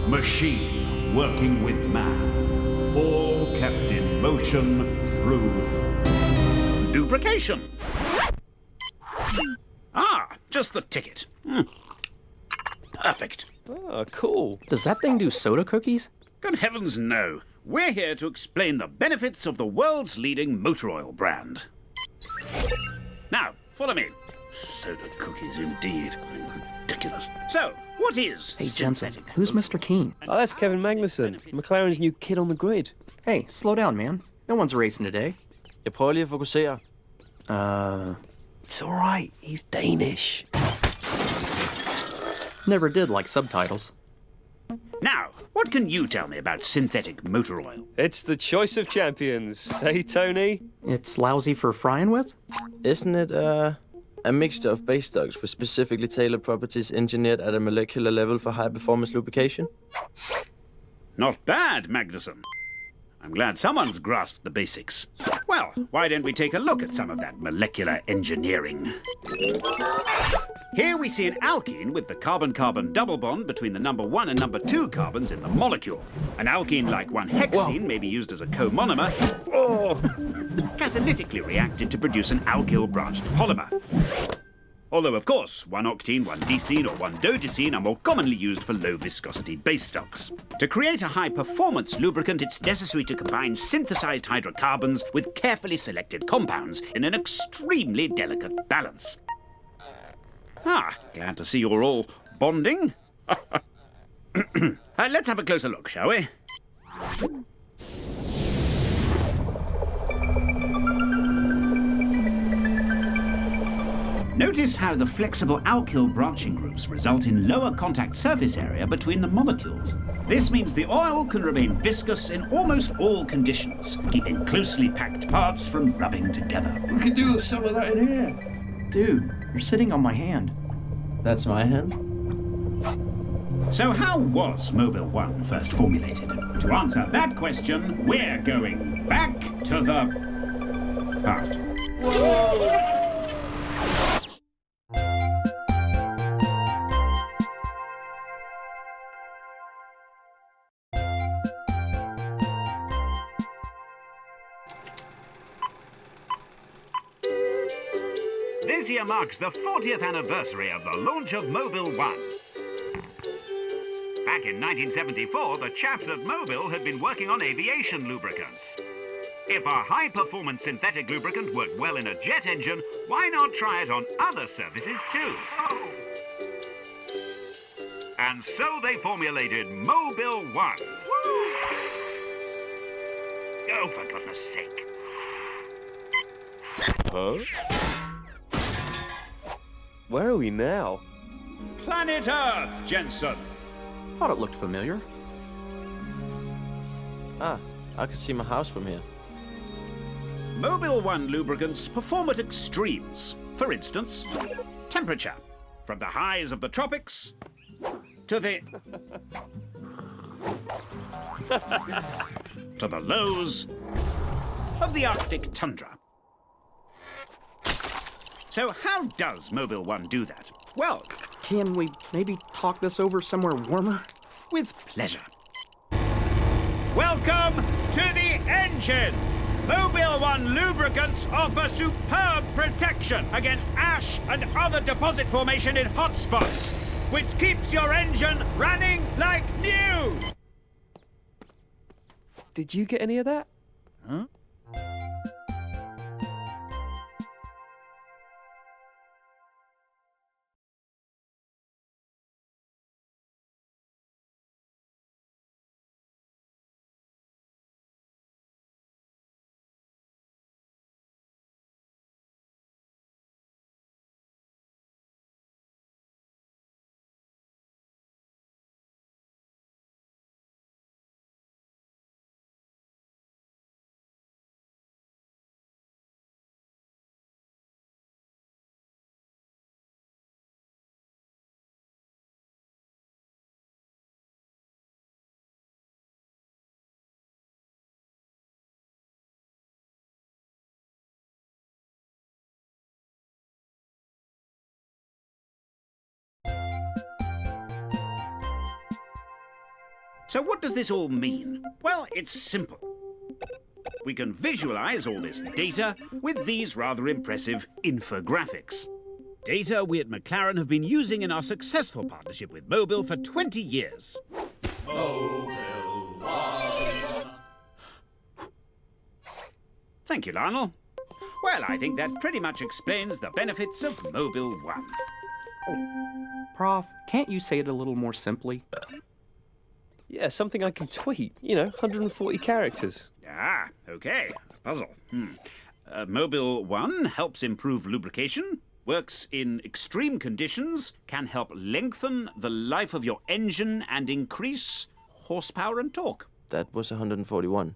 Machine working with man, all kept in motion through lubrication. Ah, just the ticket. Perfect. Oh, cool. Does that thing do soda cookies? Good heavens, no. We're here to explain the benefits of the world's leading motor oil brand. Now, follow me. Soda cookies, indeed. Ridiculous. So, what is Hey, Jensen, who's Mr. Keene? Oh, that's Kevin Magnussen, McLaren's new kid on the grid. Hey, slow down, man. No one's racing today. Jeg prøver lige at fokusere. It's alright. He's Danish. Never did like subtitles. Now, what can you tell me about synthetic motor oil? It's the choice of champions. Hey, Tony? It's lousy for frying with? Isn't it a mixture of base stocks with specifically tailored properties engineered at a molecular level for high-performance lubrication? Not bad, Magnussen. I'm glad someone's grasped the basics. Well, why don't we take a look at some of that molecular engineering? Here we see an alkene with the carbon-carbon double bond between the number 1 and number 2 carbons in the molecule. An alkene like 1-hexene may be used as a comonomer or catalytically reacted to produce an alkyl-branched polymer. Although, of course, 1-octene, 1-decene or 1-dodecene are more commonly used for low-viscosity base stocks. To create a high-performance lubricant, it's necessary to combine synthesized hydrocarbons with carefully selected compounds in an extremely delicate balance. Ah, glad to see you're all bonding. Let's have a closer look, shall we? Notice how the flexible alkyl branching groups result in lower contact surface area between the molecules. This means the oil can remain viscous in almost all conditions, keeping closely packed parts from rubbing together. We could do some of that in here. Dude, you're sitting on my hand. That's my hand? So how was Mobile One first formulated? To answer that question, we're going back to the past. Whoa! This This year marks the 40th anniversary of the launch of Mobile One. Back in 1974, the chaps at Mobile had been working on aviation lubricants. If a high-performance synthetic lubricant worked well in a jet engine, why not try it on other surfaces too? And so they formulated Mobile One. Oh, for goodness sake. Huh? Where are we now? Planet Earth, Jensen. Thought it looked familiar. Ah, I can see my house from here. Mobile One lubricants perform at extremes. For instance, temperature. From the highs of the tropics to the... to the lows of the Arctic tundra. So how does Mobile One do that? Well, Can we maybe talk this over somewhere warmer? with pleasure. Welcome to the engine! Mobile One lubricants offer superb protection against ash and other deposit formation in hot spots, which keeps your engine running like new! Did you get any of that? Huh? So what does this all mean? Well, it's simple. We can visualize all this data with these rather impressive infographics. Data we at McLaren have been using in our successful partnership with Mobile for 20 years. Thank you, Lionel. Well, I think that pretty much explains the benefits of Mobile One. Prof, can't you say it a little more simply? Yeah, something I can tweet. 140 characters. Ah, okay. A puzzle. Mobile One helps improve lubrication, works in extreme conditions, can help lengthen the life of your engine and increase horsepower and torque. That was 141.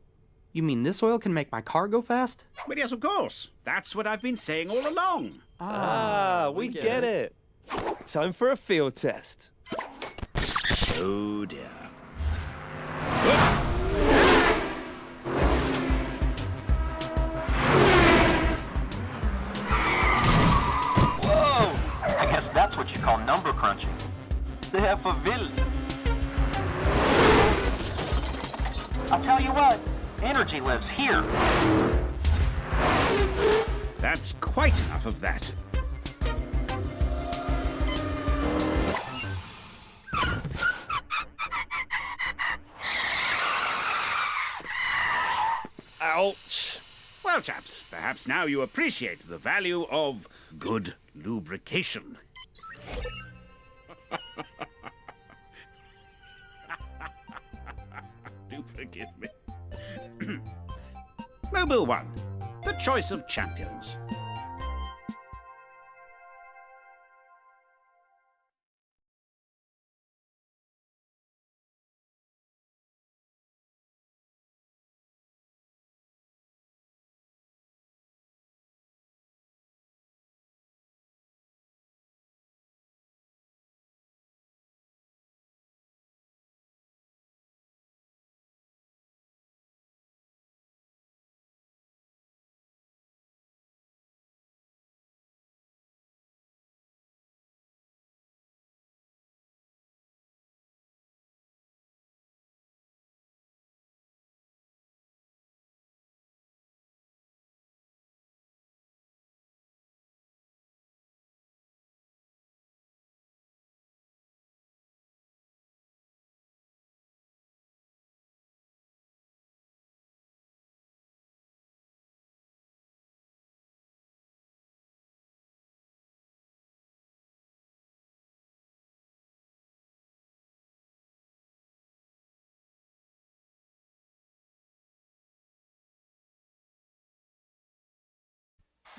You mean this oil can make my car go fast? Well, yes, of course. That's what I've been saying all along. We get it. Time for a field test. Oh, dear. Whoa! I guess that's what you call number crunching. Det är för vilt. I'll tell you what, energy lives here. That's quite enough of that. Ouch. Well, chaps, perhaps now you appreciate the value of good lubrication. Do forgive me. Mobile One, the choice of champions.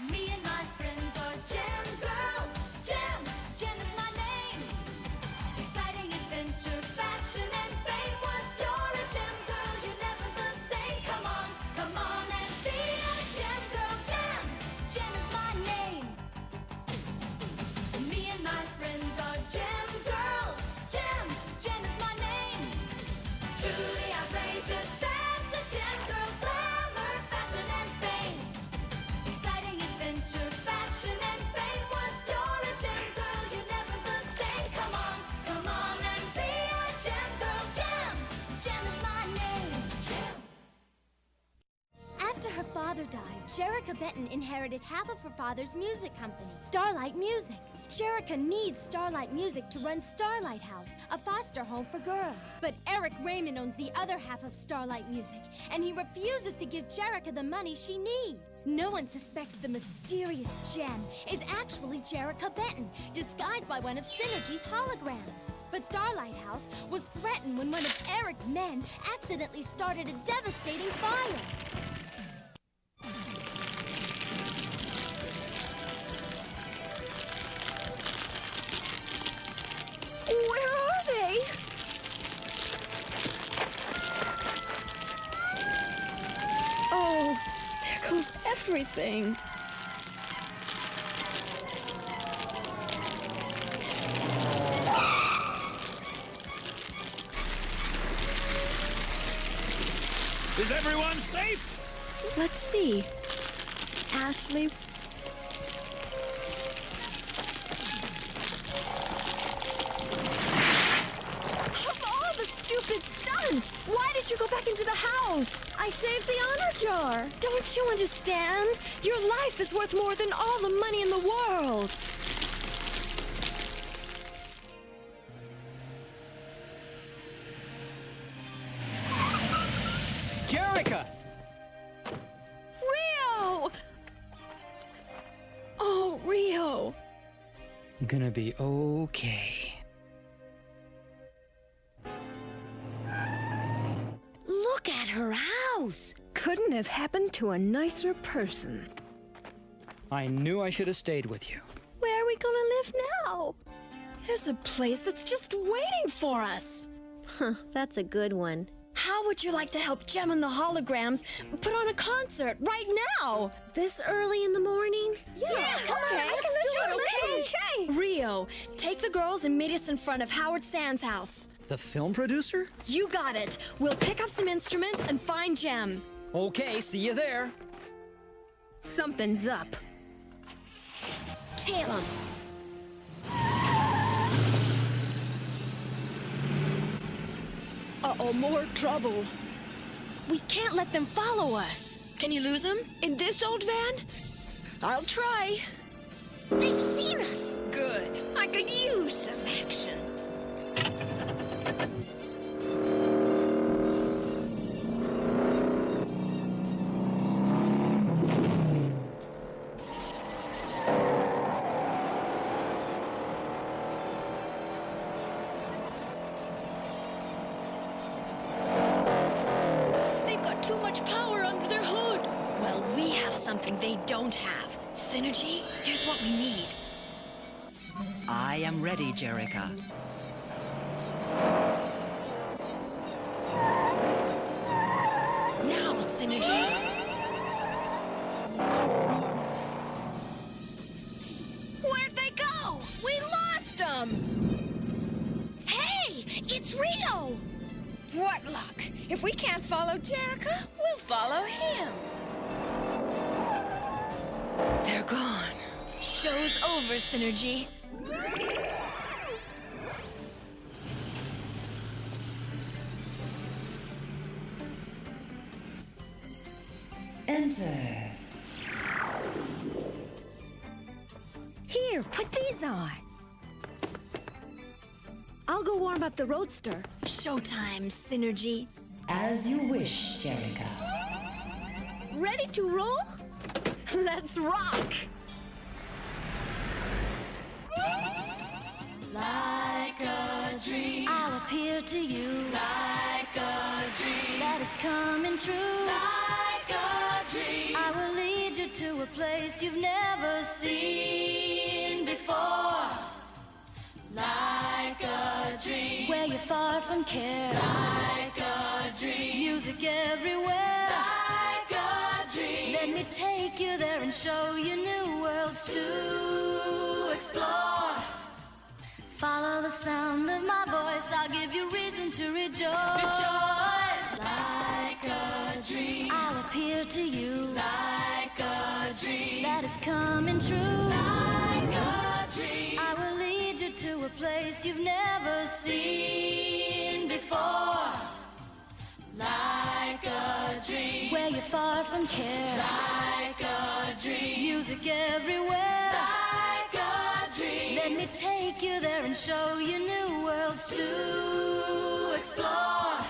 Me and my friends are Gem Girls. Gem, Gem is my name. Exciting adventure, fashion, and fame. Once you're a Gem Girl, you're never the same. Come on and be a Gem Girl. Gem, Gem is my name. Me and my friends are Gem Girls. Gem, Gem is my name. Truly outrageous, that's a Gem Girl. Glamour, fashion, and fame. Exciting adventure, fashion, and fame. Once you're a Gem Girl, you're never the same. Come on and be a Gem Girl. Gem, Gem is my name. Gem. After her father died, Jerica Benton inherited half of her father's music company, Starlight Music. Jerica needs Starlight Music to run Starlight House, a foster home for girls. But Eric Raymond owns the other half of Starlight Music, and he refuses to give Jerica the money she needs. No one suspects the mysterious gem is actually Jerica Benton, disguised by one of Synergy's holograms. But Starlight House was threatened when one of Eric's men accidentally started a devastating fire. Where are they? Oh, there goes everything. Is everyone safe? Let's see. Ashley. Of all the stupid stunts! Why did you go back into the house? I saved the honor jar. Don't you understand? Your life is worth more than all the money in the world. Jerica! Rio! Oh, Rio. Gonna be okay. Look at her house. Couldn't have happened to a nicer person. I knew I should have stayed with you. Where are we gonna live now? There's a place that's just waiting for us. Huh, that's a good one. How would you like to help Gem and the holograms put on a concert right now? This early in the morning? Yeah, come on, let's do it, okay? Rio, take the girls and meet us in front of Howard Sand's house. The film producer? You got it. We'll pick up some instruments and find Gem. Okay, see you there. Something's up. Tail him. Uh-oh, more trouble. We can't let them follow us. Can you lose them? In this old van? I'll try. They've seen us. Good. I could use some action. Too much power under their hood. Well, we have something they don't have. Synergy, here's what we need. I am ready, Jerica. Now, Synergy. Where'd they go? We lost them. Hey, it's Rio. What luck! If we can't follow Jerica, we'll follow him. They're gone. Show's over, Synergy. Enter. Here, put these on. I'll go warm up the roadster. Showtime, Synergy. As you wish, Jerica. Ready to roll? Let's rock! Like a dream, I'll appear to you like a dream, that is coming true. like a dream. I will lead you to a place you've never seen before. Like a dream, where you're far from care. Like a dream, music everywhere. Like a dream, let me take you there and show you new worlds to explore. Follow the sound of my voice, I'll give you reason to rejoice. Rejoice, like a dream, I'll appear to you. Like a dream, that is coming true. Like a dream, I will lead you to a place you've never seen before. Like a dream, where you're far from care. Like a dream, music everywhere. Like a dream, let me take you there and show you new worlds to explore.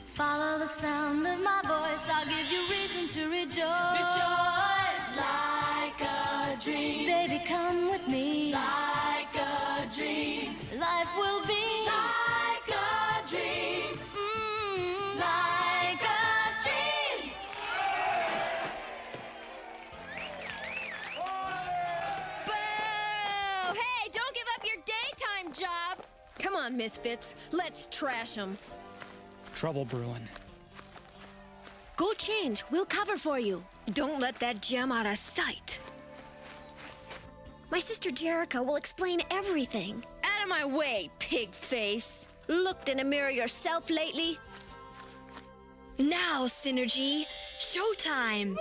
Follow the sound of my voice, I'll give you reason to rejoice. Rejoice, like a dream, baby, come with me. Like a dream, life will be like a dream. Like a dream. Boo! Hey, don't give up your daytime job. Come on, misfits. Let's trash them. Trouble brewing. Go change. We'll cover for you. Don't let that gem out of sight. My sister Jerica will explain everything. Out of my way, pig face. Looked in a mirror yourself lately? Now, Synergy. Showtime.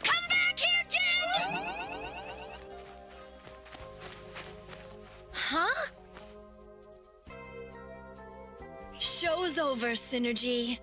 Come back here, Jim! Huh? Show's over, Synergy.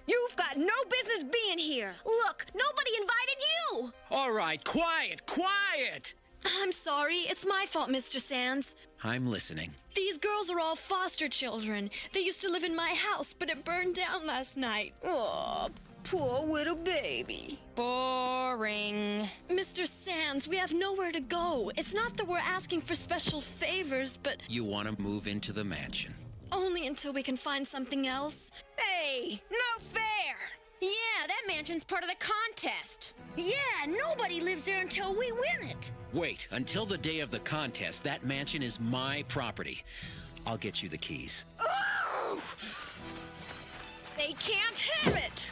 You've got no business being here. Look, nobody invited you. All right, quiet, quiet! I'm sorry. It's my fault, Mr. Sands. I'm listening. These girls are all foster children. They used to live in my house, but it burned down last night. Oh, poor little baby. Boring. Mr. Sands, we have nowhere to go. It's not that we're asking for special favors, but You want to move into the mansion. only until we can find something else. Hey, no fair. Yeah, that mansion's part of the contest. Yeah, nobody lives there until we win it. Wait, until the day of the contest, that mansion is my property. I'll get you the keys. Oh! They can't have it.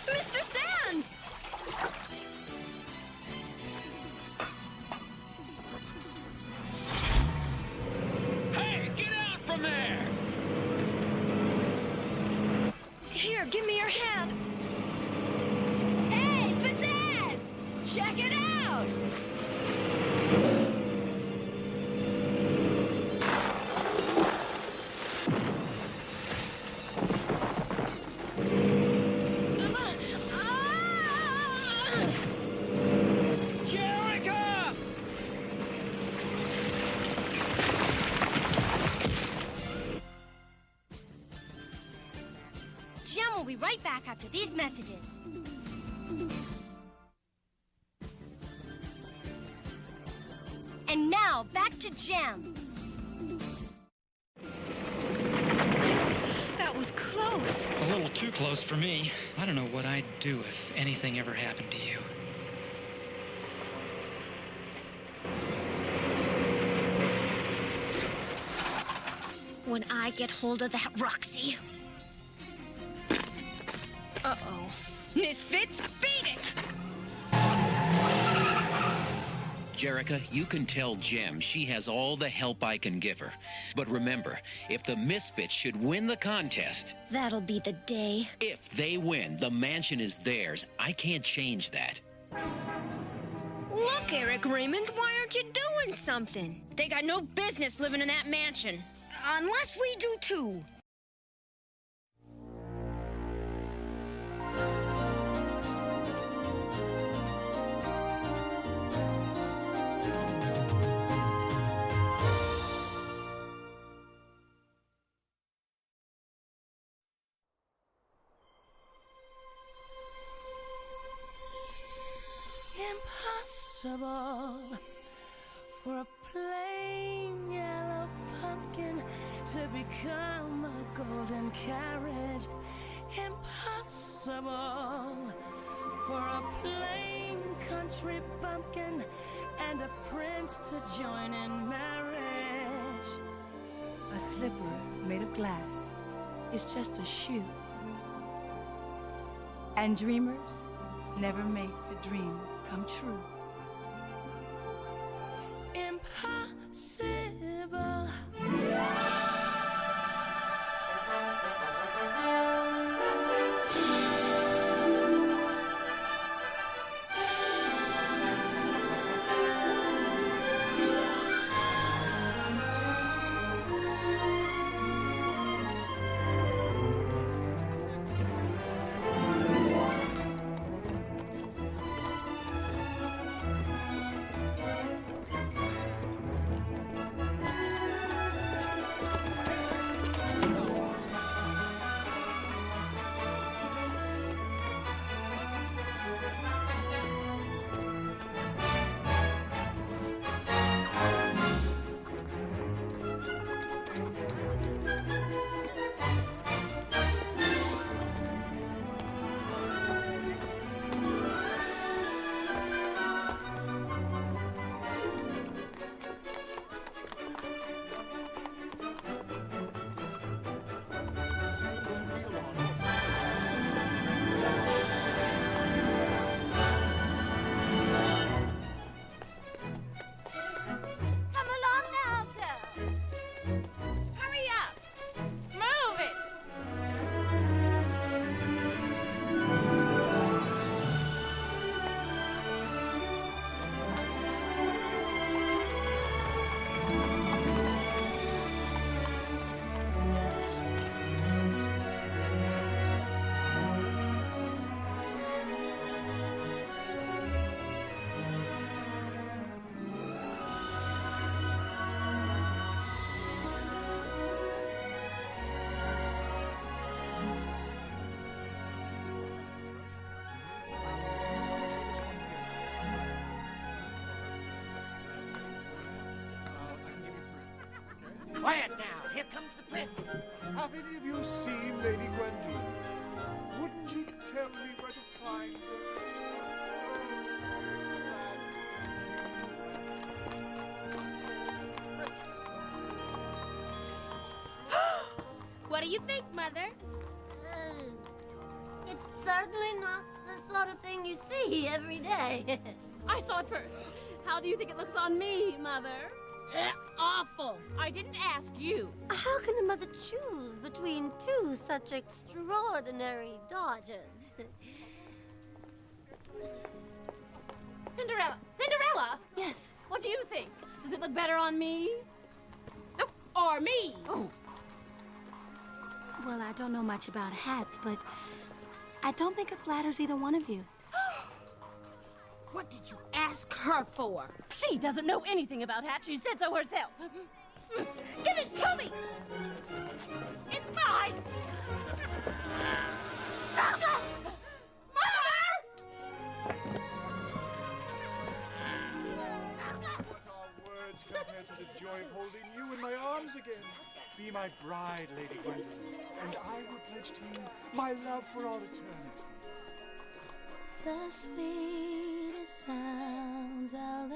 Mr. Sands! Hey, get out from there! Here, give me your hand. Hey, Pizzazz! Check it out! Jerica! Jem will be right back after these messages. And now, back to Jem. That was close. A little too close for me. I don't know what I'd do if anything ever happened to you. When I get hold of that Roxy. Uh-oh. Misfits, beat it! Jerica, you can tell Jem she has all the help I can give her. But remember, if the Misfits should win the contest, That'll be the day. if they win, the mansion is theirs. I can't change that. Look, Eric Raymond, why aren't you doing something? They got no business living in that mansion. Unless we do too. Impossible for a plain yellow pumpkin to become a golden carrot. Impossible for a plain country bumpkin and a prince to join in marriage. A slipper made of glass is just a shoe. And dreamers never make a dream come true. Impossible. Come along now, girls. Hurry up. Move it. Quiet now. Here comes the prince. Have any of you seen Lady Gwendolyn? Wouldn't you tell me where to find her? What do you think, Mother? It's certainly not the sort of thing you see every day. I saw it first. How do you think it looks on me, Mother? Awful. I didn't ask you. How can a mother choose between two such extraordinary daughters? Cinderella! Cinderella! Yes. What do you think? Does it look better on me? Or me. Oh. Well, I don't know much about hats, but I don't think it flatters either one of you. What did you ask her for? She doesn't know anything about hats. She said so herself. Give it to me! It's mine! Mother! What are words compared to the joy of holding you in my arms again? Be my bride, Lady Gwendolyn, and I will pledge to you my love for all eternity. The sweetest sounds I'll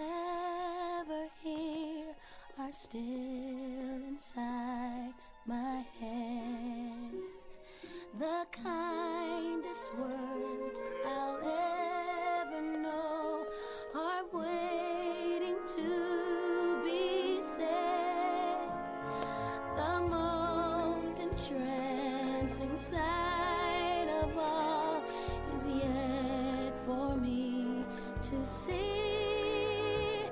ever hear are still inside my head. The kindest words I'll ever know are waiting to be said. The most entrancing sight of all is yet for me to see,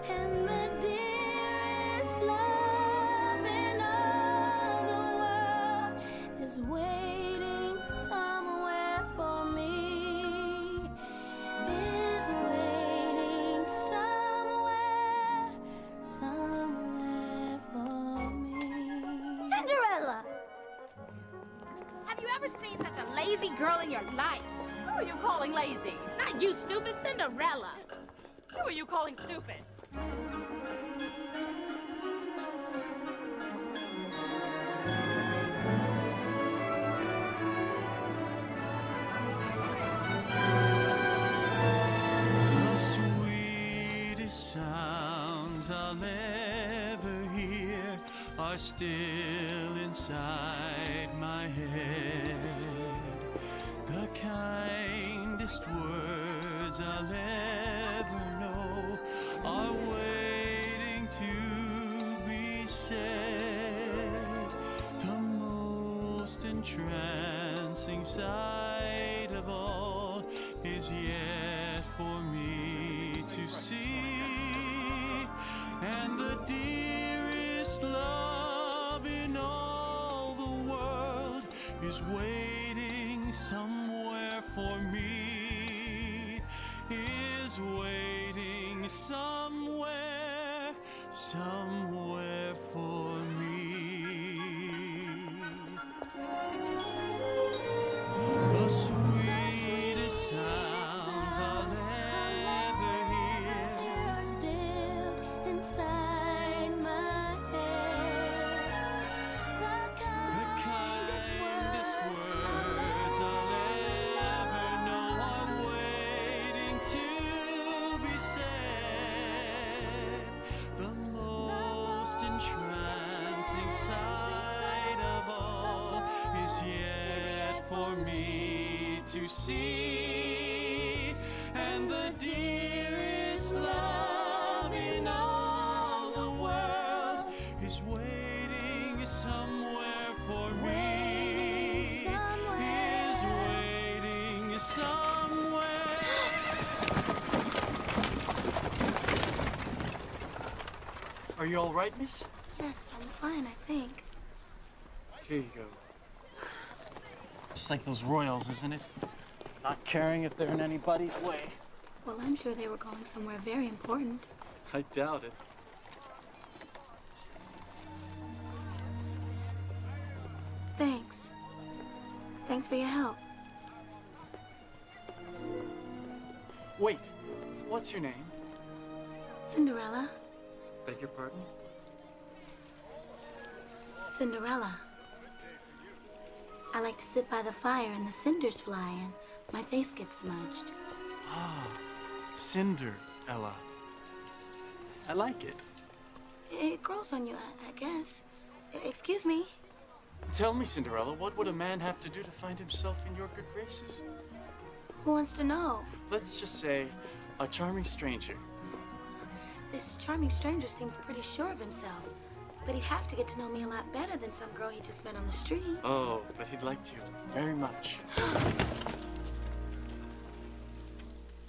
and the dearest love in all the world is waiting somewhere for me, is waiting somewhere for me. Cinderella! Have you ever seen such a lazy girl in your life? Who are you calling lazy? Not you, stupid Cinderella. Who are you calling stupid? words I'll ever hear are still inside my head. The kindest words I'll ever know are waiting to be said. The most entrancing sight of all is yet for me to see, and the dearest love in all the world is waiting somewhere for me, is waiting somewhere for me. The sweetest sounds I'll ever hear are still inside my head. The kindest words I'll ever know are waiting to be said. The most entrancing sight of all is yet for me to see, and the dearest love in all the world is waiting somewhere for me, is waiting somewhere. Are you all right, miss? Yes, I'm fine, I think. Here you go. Just like those royals, isn't it? Not caring if they're in anybody's way. Well, I'm sure they were going somewhere very important. I doubt it. Thanks. Thanks for your help. Wait, what's your name? Cinderella. Beg your pardon? Cinderella. I like to sit by the fire and the cinders fly and my face gets smudged. Ah, Cinderella. I like it. It grows on you, I guess. Excuse me. Tell me, Cinderella, what would a man have to do to find himself in your good graces? Who wants to know? Let's just say a charming stranger. This charming stranger seems pretty sure of himself, but he'd have to get to know me a lot better than some girl he just met on the street. Oh, but he'd like to very much.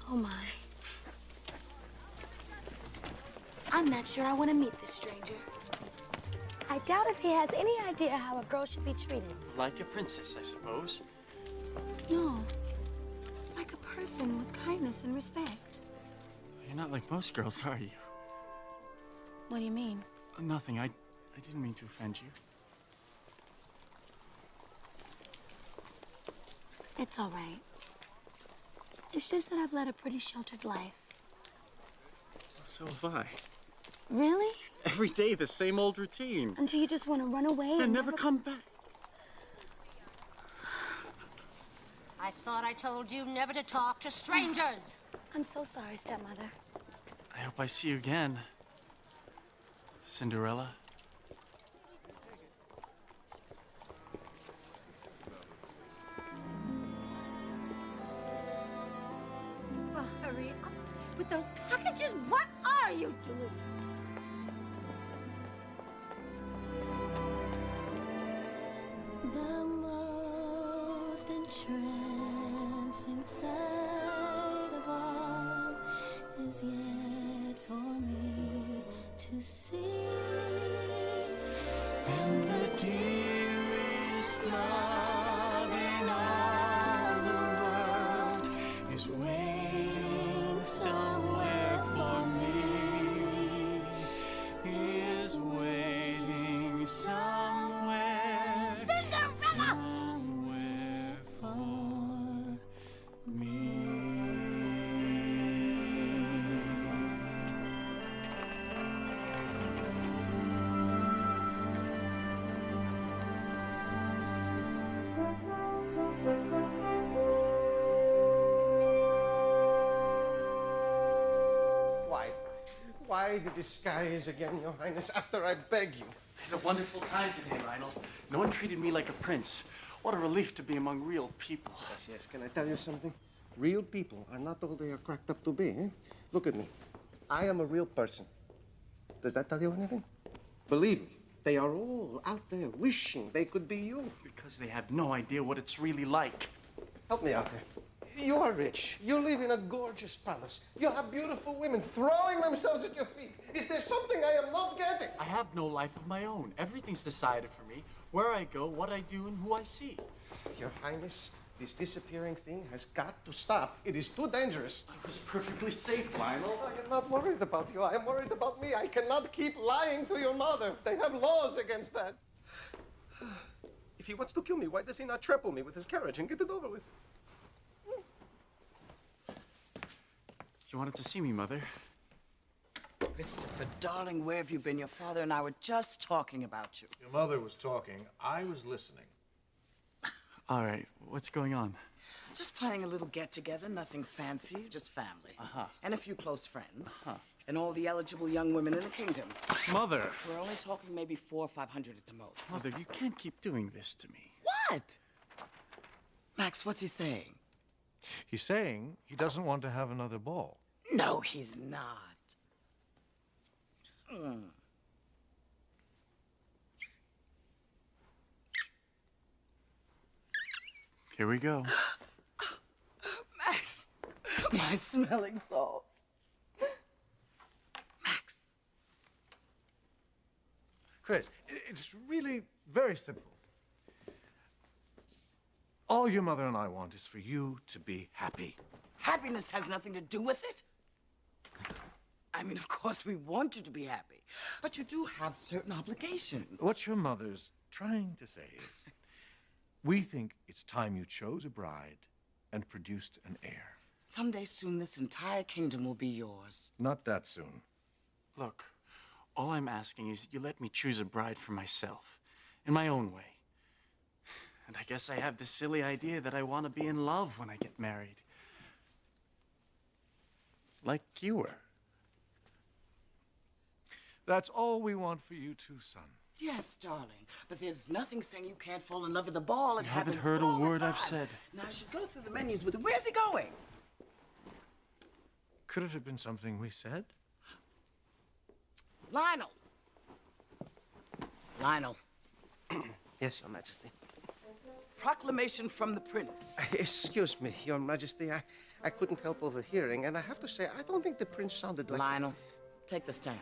Oh my. I'm not sure I want to meet this stranger. I doubt if he has any idea how a girl should be treated. Like a princess, I suppose. No. Like a person with kindness and respect. You're not like most girls, are you? What do you mean? Nothing. I didn't mean to offend you. It's all right. It's just that I've led a pretty sheltered life. So have I. Really? Every day, the same old routine. Until you just want to run away and never come back. I thought I told you never to talk to strangers. I'm so sorry, stepmother. I hope I see you again, Cinderella. Oh, hurry up with those packages. What are you doing? The most entrancing sight of all is yet for me to see. And the dearest love in all the world is waiting somewhere for me, is waiting somewhere, somewhere for me. defy the disguise again, Your Highness, after I beg you. I had a wonderful time today, Lionel. No one treated me like a prince. What a relief to be among real people. Yes, can I tell you something? Real people are not all they are cracked up to be, eh? Look at me. I am a real person. Does that tell you anything? Believe me, they are all out there wishing they could be you. Because they have no idea what it's really like. Help me out there. You are rich. You live in a gorgeous palace. You have beautiful women throwing themselves at your feet. Is there something I am not getting? I have no life of my own. Everything's decided for me. Where I go, what I do, and who I see. Your Highness, this disappearing thing has got to stop. It is too dangerous. I was perfectly safe, Lionel. I am not worried about you. I am worried about me. I cannot keep lying to your mother. They have laws against that. If he wants to kill me, why does he not trample me with his carriage and get it over with? You wanted to see me, Mother? Christopher, darling, where have you been? Your father and I were just talking about you. Your mother was talking. I was listening. All right, what's going on? Just planning a little get-together, nothing fancy, just family. And a few close friends. And all the eligible young women in the kingdom. Mother! We're only talking maybe 400 or 500 at the most. Mother, you can't keep doing this to me. What? Max, what's he saying? He's saying he doesn't want to have another ball. No, he's not. Here we go. Max, my smelling salts. Max. Chris, it's really very simple. All your mother and I want is for you to be happy. Happiness has nothing to do with it. I mean, of course, we want you to be happy, but you do have certain obligations. What your mother's trying to say is, we think it's time you chose a bride and produced an heir. Someday soon, this entire kingdom will be yours. Not that soon. Look, all I'm asking is that you let me choose a bride for myself, in my own way. And I guess I have this silly idea that I want to be in love when I get married. Like you were. That's all we want for you too, son. Yes, darling, but there's nothing saying you can't fall in love with a ball. It You haven't happens heard a all the word I've time. said. Now, I should go through the menus with it. Where's he going? Could it have been something we said? Lionel. Lionel. Yes, Your Majesty. Proclamation from the prince. Excuse me, Your Majesty. I couldn't help overhearing, and I have to say, I don't think the prince sounded like... Lionel, take this down.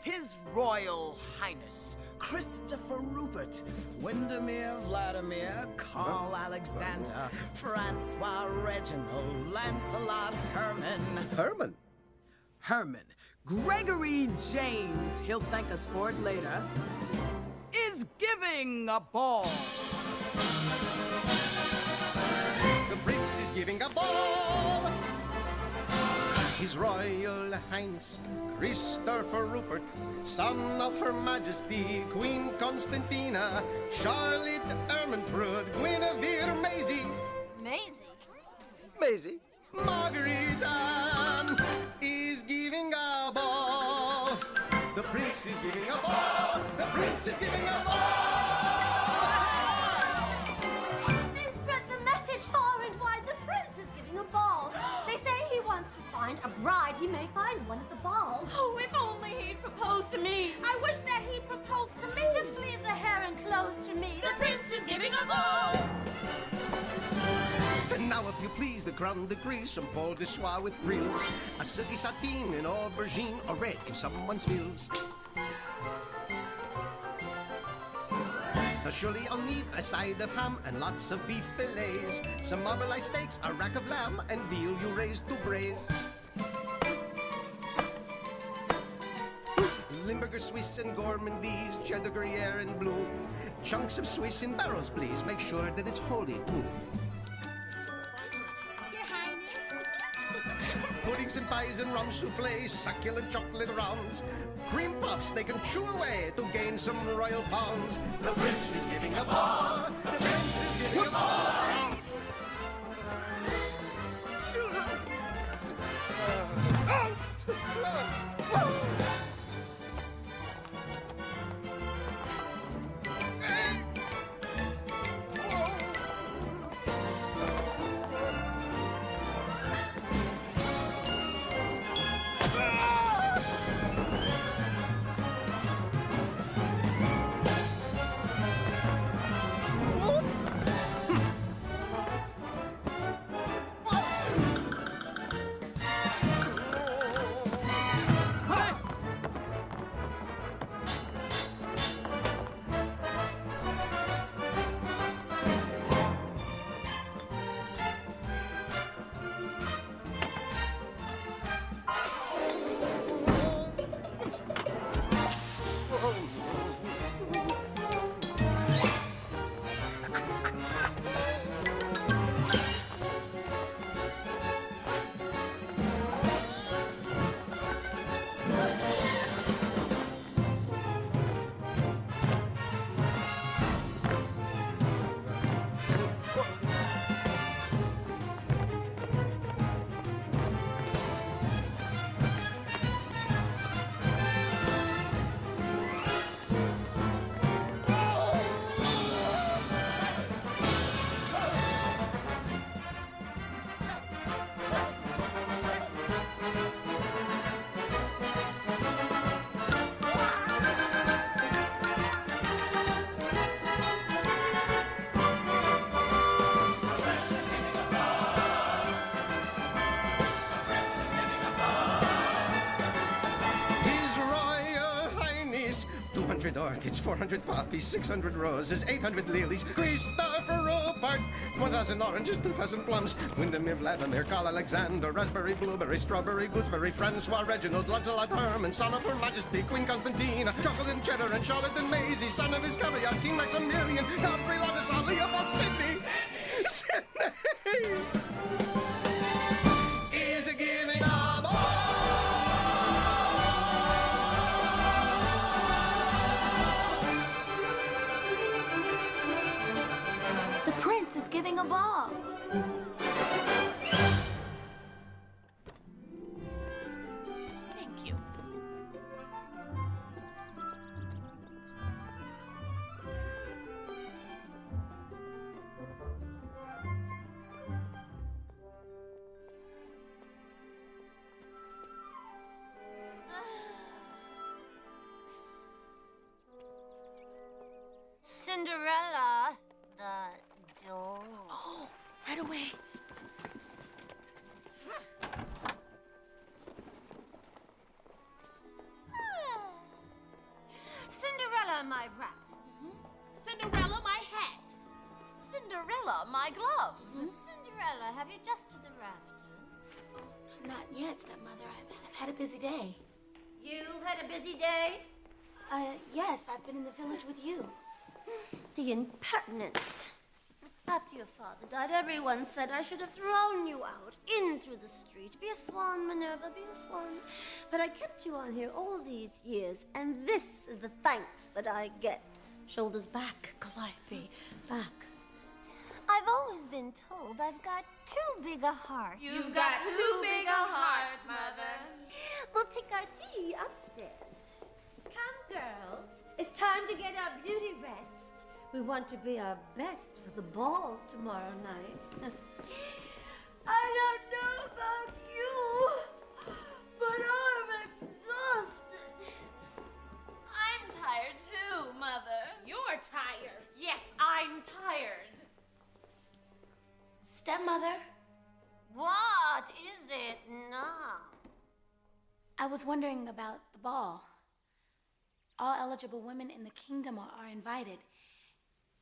His Royal Highness, Christopher Rupert, Windermere Vladimir, Carl Alexander, Francois Reginald, Lancelot Herman. Herman? Herman. Gregory James, he'll thank us for it later, is giving a ball. The prince is giving a ball. His Royal Highness, Christopher Rupert, son of Her Majesty, Queen Constantina, Charlotte Ermentrude, Guinevere Maisie. Maisie? Margarita is giving a ball. The prince is giving a ball. The prince is giving a ball. They spread the message far and wide. The prince is giving a ball. They say he wants to find a bride. He may find one at the ball. Oh, if only he'd proposed to me. I wish that he'd propose to me. Just leave the hair and clothes to me. The prince is giving a ball. And now, if you please, the Grand Degree, some Paul de Soie with frills, a silky sateen, an aubergine, or red if someone spills. Now surely I'll need a side of ham and lots of beef fillets, some marbleized steaks, a rack of lamb, and veal you raised to braise. Limburger Swiss and gourmandise, cheddar Gruyere and blue, chunks of Swiss in barrels, please. Make sure that it's holy too. Puddings and pies and rum soufflés, succulent chocolate rounds, cream puffs they can chew away to gain some royal pounds. The prince is giving a ball. The prince is giving a ball. Children. 100 orchids, 400 poppies, 600 roses, 800 lilies, Christopher Rupert, 1,000 oranges, 2,000 plums, Windermere, Vladimir, Carl Alexander, raspberry, blueberry, strawberry, gooseberry, Francois, Reginald, Lancelot Herman, son of Her Majesty, Queen Constantina, chocolate and cheddar, and Charlotte and Maisie, son of his caviar, King Maximilian, Godfrey, Ladislaw, Leopold, Sydney. Sydney! Is it giving up? The prince is giving a ball. Thank you. Cinderella, the door. Oh, right away. Cinderella, my wrap. Cinderella, my hat. Cinderella, my gloves. Cinderella, have you dusted the rafters? Not yet, stepmother. I've had a busy day. You've had a busy day? Yes, I've been in the village with you. The impertinence. After your father died, everyone said I should have thrown you out into the street. Be a swan, Minerva, be a swan. But I kept you on here all these years, and this is the thanks that I get. Shoulders back, Calliope, back. I've always been told I've got too big a heart. You've got too big a heart, Mother. We'll take our tea upstairs. Come, girls. It's time to get our beauty rest. We want to be our best for the ball tomorrow night. I don't know about you, but I'm exhausted. I'm tired too, Mother. You're tired. Yes, I'm tired. Stepmother, What is it now? I was wondering about the ball. All eligible women in the kingdom are invited.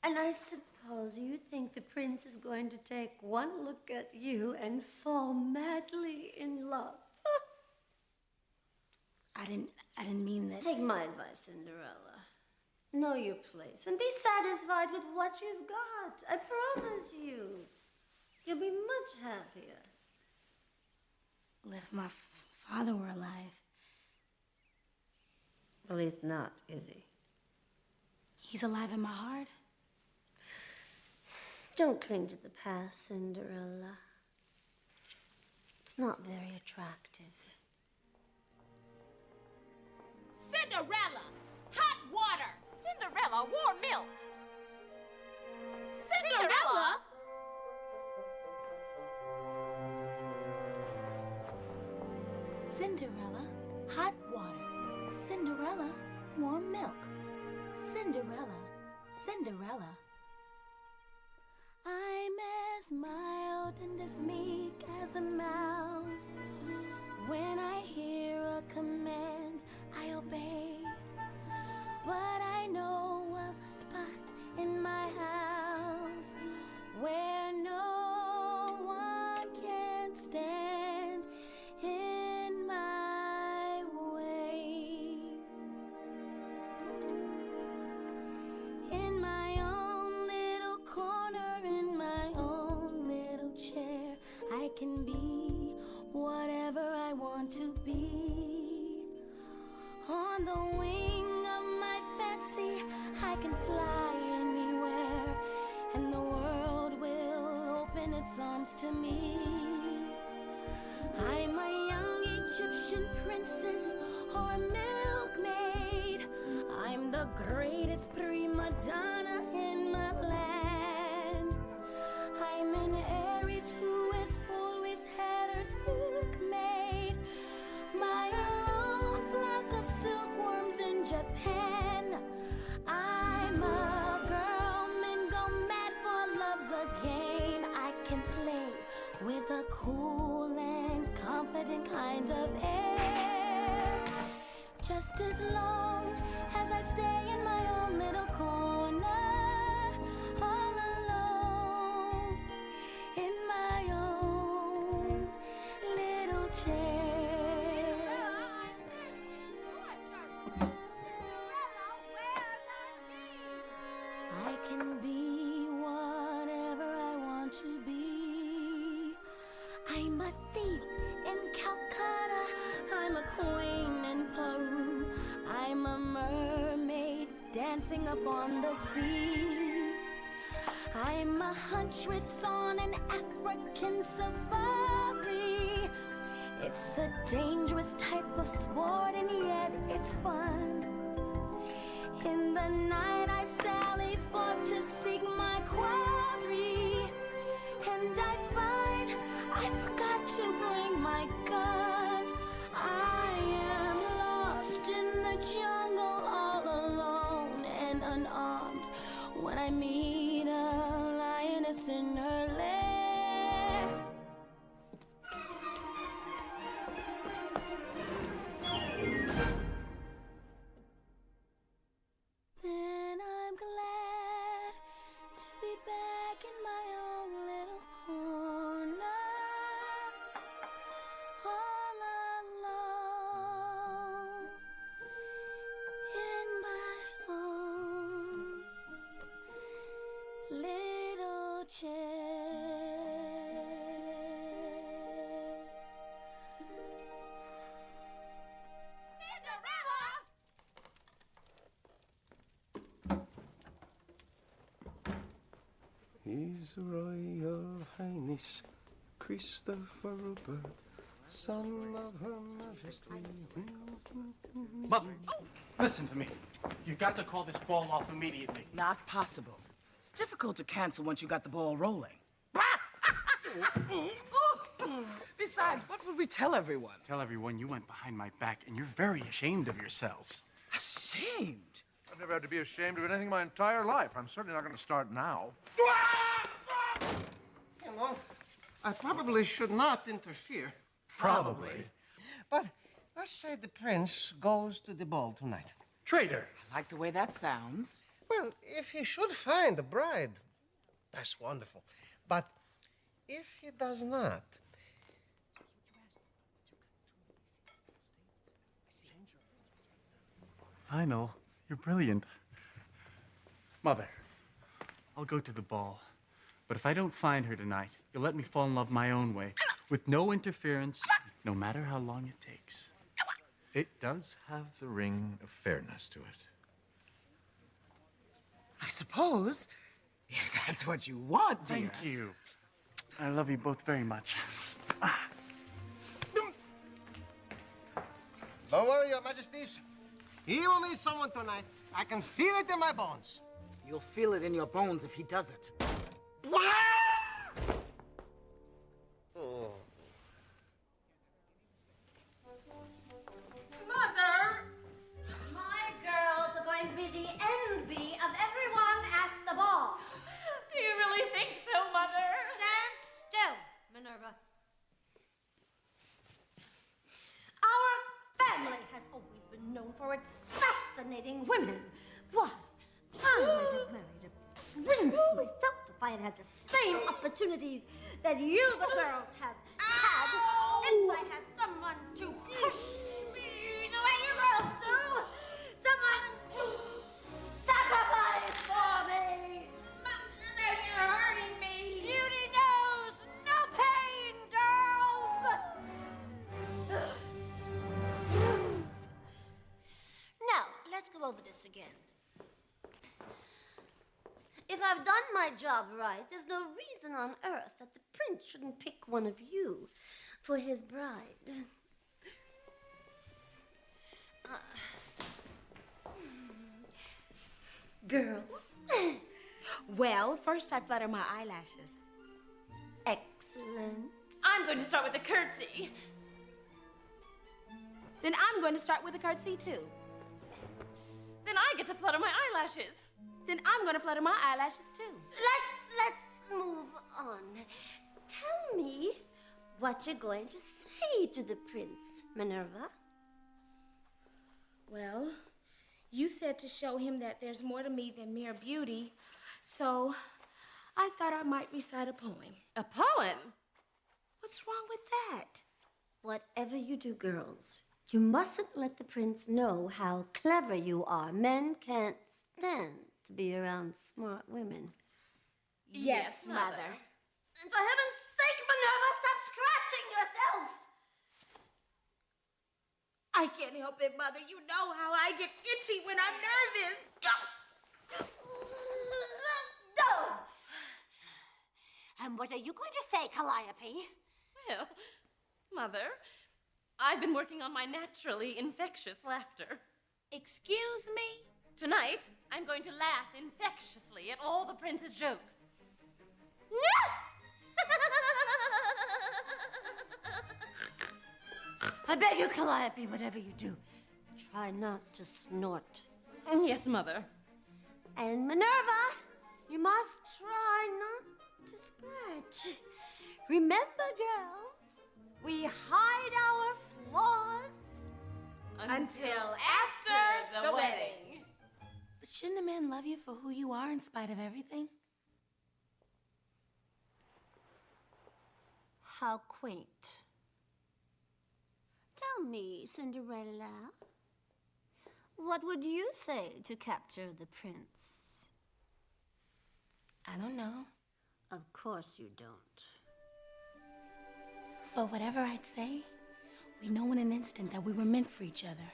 And I suppose you think the prince is going to take one look at you and fall madly in love. I didn't mean that. Take my advice, Cinderella. Know your place and be satisfied with what you've got. I promise you. You'll be much happier. Well, if my father were alive. Well, he's not, is he? He's alive in my heart. Don't cling to the past, Cinderella. It's not very attractive. Cinderella, hot water. Cinderella, warm milk. Cinderella? Cinderella, hot water. Cinderella, warm milk. Cinderella, Cinderella. I'm as mild and as meek as a mouse. When I hear a command, I obey. But I know of a spot in my house where no one can stand in my way. In my own little corner, in my own little chair, I can be whatever I want to be. On the wing of my fancy, I can fly anywhere, and the world will open its arms to me. I'm a young Egyptian princess or a milkmaid. I'm the greatest prima donna in my land. I'm an Aries who has always had her silk made. My own flock of silkworms in Japan. I'm a girl, men go mad for love's a game. I can play with a cool and confident kind of air. Just as long as I stay in dancing upon the sea. I'm a huntress on an African safari. It's a dangerous type of sport, and yet it's fun. In the night I sally forth to seek my quarry, and I find I forgot to bring my gun. I am lost in the jungle all alone and unarmed when I meet a lioness in her lair. Then I'm glad to be back in my own little corner, all alone in my own little chair. Cinderella! His Royal Highness Christopher Robert, son of Her Majesty. Mother, listen to me. You've got to call this ball off immediately. Not possible. It's difficult to cancel once you got the ball rolling. Besides, what would we tell everyone? Tell everyone you went behind my back and you're very ashamed of yourselves. Ashamed? I've never had to be ashamed of anything my entire life. I'm certainly not going to start now. You know, I probably should not interfere. Probably. But let's say the prince goes to the ball tonight. Traitor. I like the way that sounds. Well, if he should find a bride, that's wonderful. But if he does not, I know. You're brilliant. Mother, I'll go to the ball. But if I don't find her tonight, you'll let me fall in love my own way, with no interference, no matter how long it takes. It does have the ring of fairness to it. I suppose, if that's what you want, dear. Thank you. I love you both very much. don't worry, Your Majesties. He will need someone tonight. I can feel it in my bones. You'll feel it in your bones if he doesn't. What? Oh. Mother! My girls are going to be the envy of everyone at the ball. Do you really think so, Mother? Stand still, Minerva. Our family has always been known for its fascinating women. Why, I would have married a prince myself if I had had the same opportunities that you the girls have had. If I had someone to push me the way you girls do. Someone to sacrifice for me. Mother, you're hurting me. Beauty knows no pain, girls. Now, let's go over this again. If I've done my job right, there's no reason on earth that the prince shouldn't pick one of you for his bride. Girls. Well, first I flutter my eyelashes. Excellent. I'm going to start with a curtsy. Then I'm going to start with a curtsy, too. Then I get to flutter my eyelashes. Then I'm going to flutter my eyelashes, too. Let's move on. Tell me what you're going to say to the prince, Minerva. Well, you said to show him that there's more to me than mere beauty, so I thought I might recite a poem. A poem? What's wrong with that? Whatever you do, girls, you mustn't let the prince know how clever you are. Men can't stand to be around smart women. Yes, Mother. And for heaven's sake, Minerva, stop scratching yourself! I can't help it, Mother. You know how I get itchy when I'm nervous. And what are you going to say, Calliope? Well, Mother, I've been working on my naturally infectious laughter. Excuse me? Tonight, I'm going to laugh infectiously at all the prince's jokes. I beg you, Calliope, whatever you do, try not to snort. Yes, Mother. And Minerva, you must try not to scratch. Remember, girls, we hide our flaws Until after the wedding. But shouldn't a man love you for who you are in spite of everything? How quaint. Tell me, Cinderella, what would you say to capture the prince? I don't know. Of course you don't. But whatever I'd say, we know in an instant that we were meant for each other.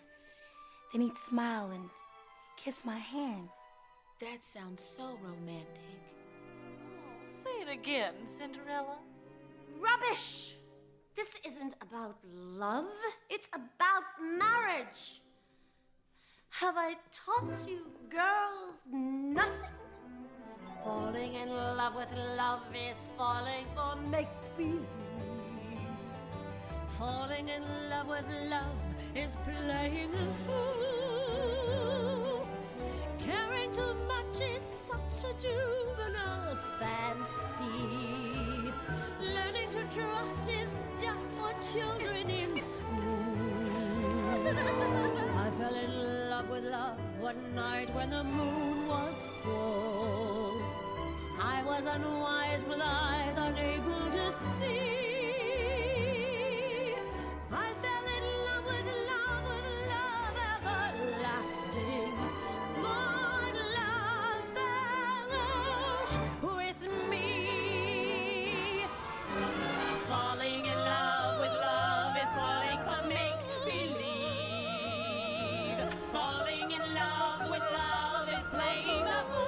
Then he'd smile and kiss my hand. That sounds so romantic. Oh, say it again, Cinderella. Rubbish! This isn't about love, it's about marriage. Have I taught you girls nothing? Falling in love with love is falling for make-believe. Falling in love with love is playing the fool. Caring too much is such a juvenile fancy. Learning to trust is just for children in school. I fell in love with love one night when the moon was full. I was unwise with eyes unable to see. I fell in love with love everlasting. But love fell out with me. Falling in love with love is falling for make-believe. Falling in love with love is playing the fool.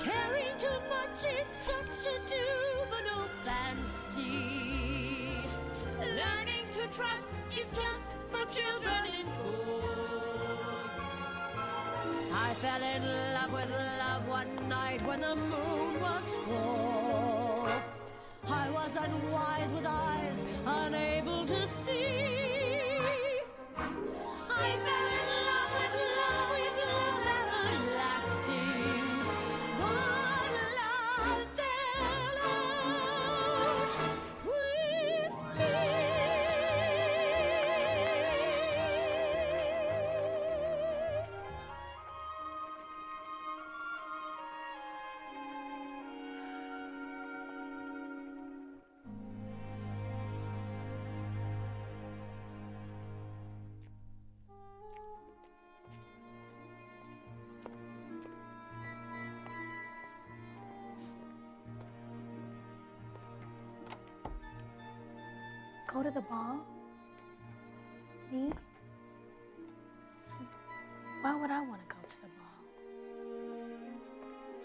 Caring too much is such a juvenile fancy. Learning to trust is just for children in school. I fell in love with love one night when the moon was full. I was unwise with eyes unable to see. I fell in love with love everlasting. But love fell out with me. Go to the ball? Me? Why would I want to go to the ball?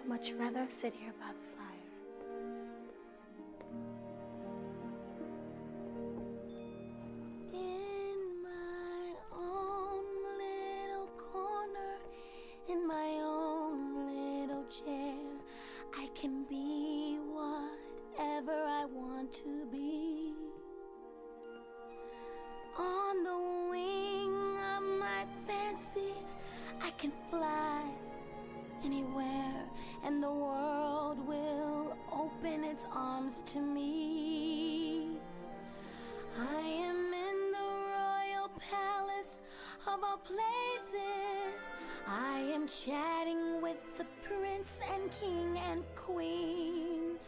I'd much rather sit here by the fire. In my own little corner, in my own little chair, I can be whatever I want to be. On the wing of my fancy, I can fly anywhere, and the world will open its arms to me. I am in the royal palace of all places. I am chatting with the prince and king and queen.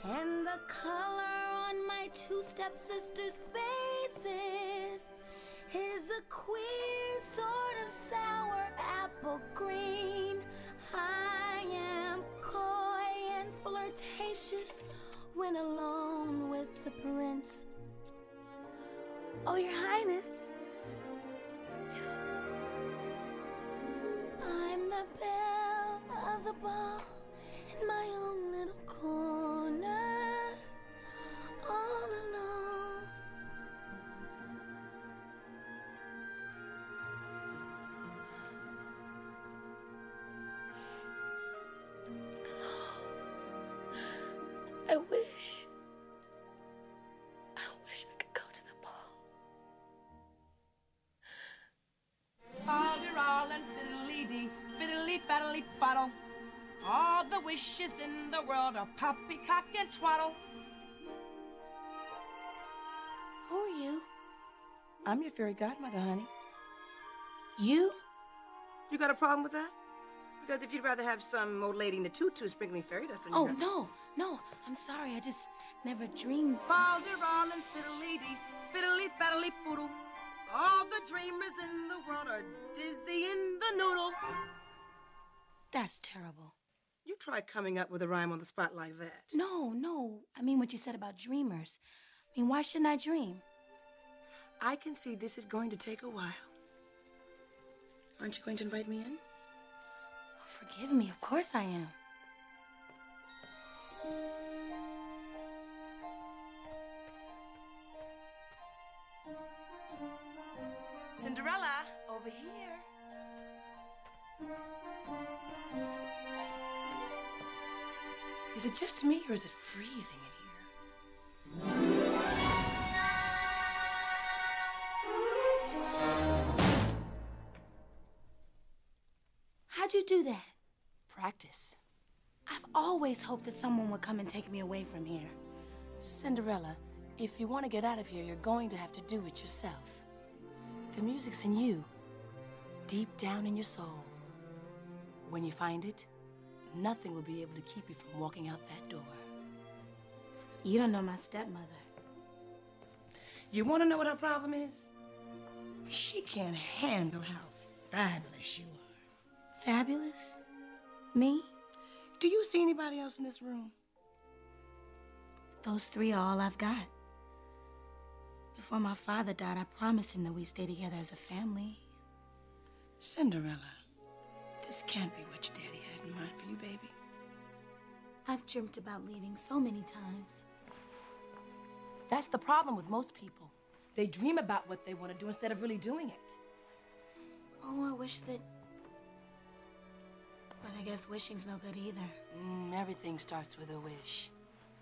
And the color on my two stepsisters' faces is a queer sort of sour apple green. I am coy and flirtatious when alone with the prince. Oh, Your Highness. I'm the belle of the ball in my own I wish I could go to the ball. Fal-de-ral and fiddly-dee, fiddly-faddly-fuddle. All the wishes in the world are poppycock and twaddle. Who are you? I'm your fairy godmother, honey. You? You got a problem with that? Because if you'd rather have some old lady in a tutu sprinkling fairy dust on your Oh, hair. no. I'm sorry. I just never dreamed. Fal-de-ral and fiddly-dee, fiddly-faddly-foodle. All the dreamers in the world are dizzy in the noodle. That's terrible. You try coming up with a rhyme on the spot like that. No. I mean what you said about dreamers. I mean, why shouldn't I dream? I can see this is going to take a while. Aren't you going to invite me in? Oh, forgive me. Of course I am. Cinderella, over here. Is it just me, or is it freezing in here? How'd you do that? Practice. I've always hoped that someone would come and take me away from here. Cinderella, if you want to get out of here, you're going to have to do it yourself. The music's in you, deep down in your soul. When you find it, nothing will be able to keep you from walking out that door. You don't know my stepmother. You want to know what her problem is? She can't handle how fabulous you are. Fabulous? Me? Do you see anybody else in this room? Those three are all I've got. Before my father died, I promised him that we'd stay together as a family. Cinderella, this can't be what your daddy had in mind for you, baby. I've dreamt about leaving so many times. That's the problem with most people. They dream about what they want to do instead of really doing it. Oh, I wish that... But I guess wishing's no good either. Everything starts with a wish.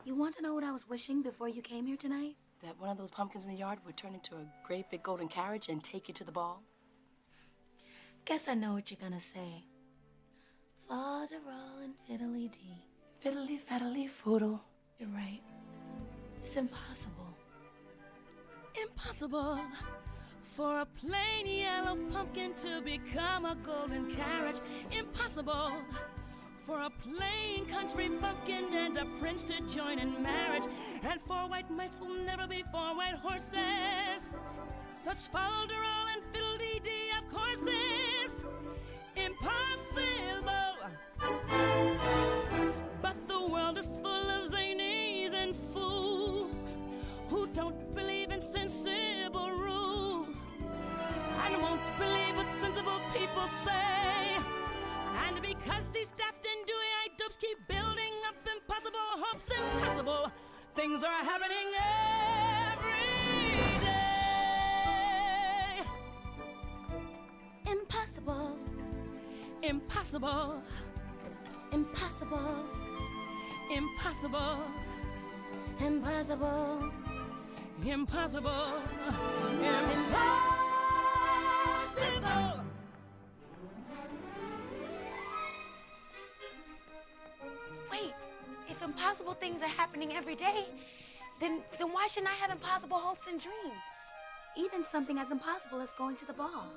You want to know what I was wishing before you came here tonight? That one of those pumpkins in the yard would turn into a great big golden carriage and take you to the ball? Guess I know what you're gonna say. Fal-de-ral and fiddly-dee. Fiddly-faddly-foodle. You're right. It's impossible. Impossible for a plain yellow pumpkin to become a golden carriage. Impossible for a plain country bumpkin and a prince to join in marriage. And 4 white mice will never be 4 white horses. Such fal-de-ral and fiddle-dee-dee, of course, is impossible. But the world is full of zanies and fools who don't believe in sensible rules and won't believe what sensible people say. And because these daft and dewy-eyed dopes keep building up impossible hopes, impossible things are happening every day. Impossible. Impossible. Impossible. Impossible. Impossible. Impossible. Impossible. Wait, if impossible things are happening every day, then why shouldn't I have impossible hopes and dreams? Even something as impossible as going to the ball.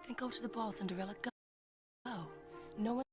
Then go to the ball, Cinderella. Go. No one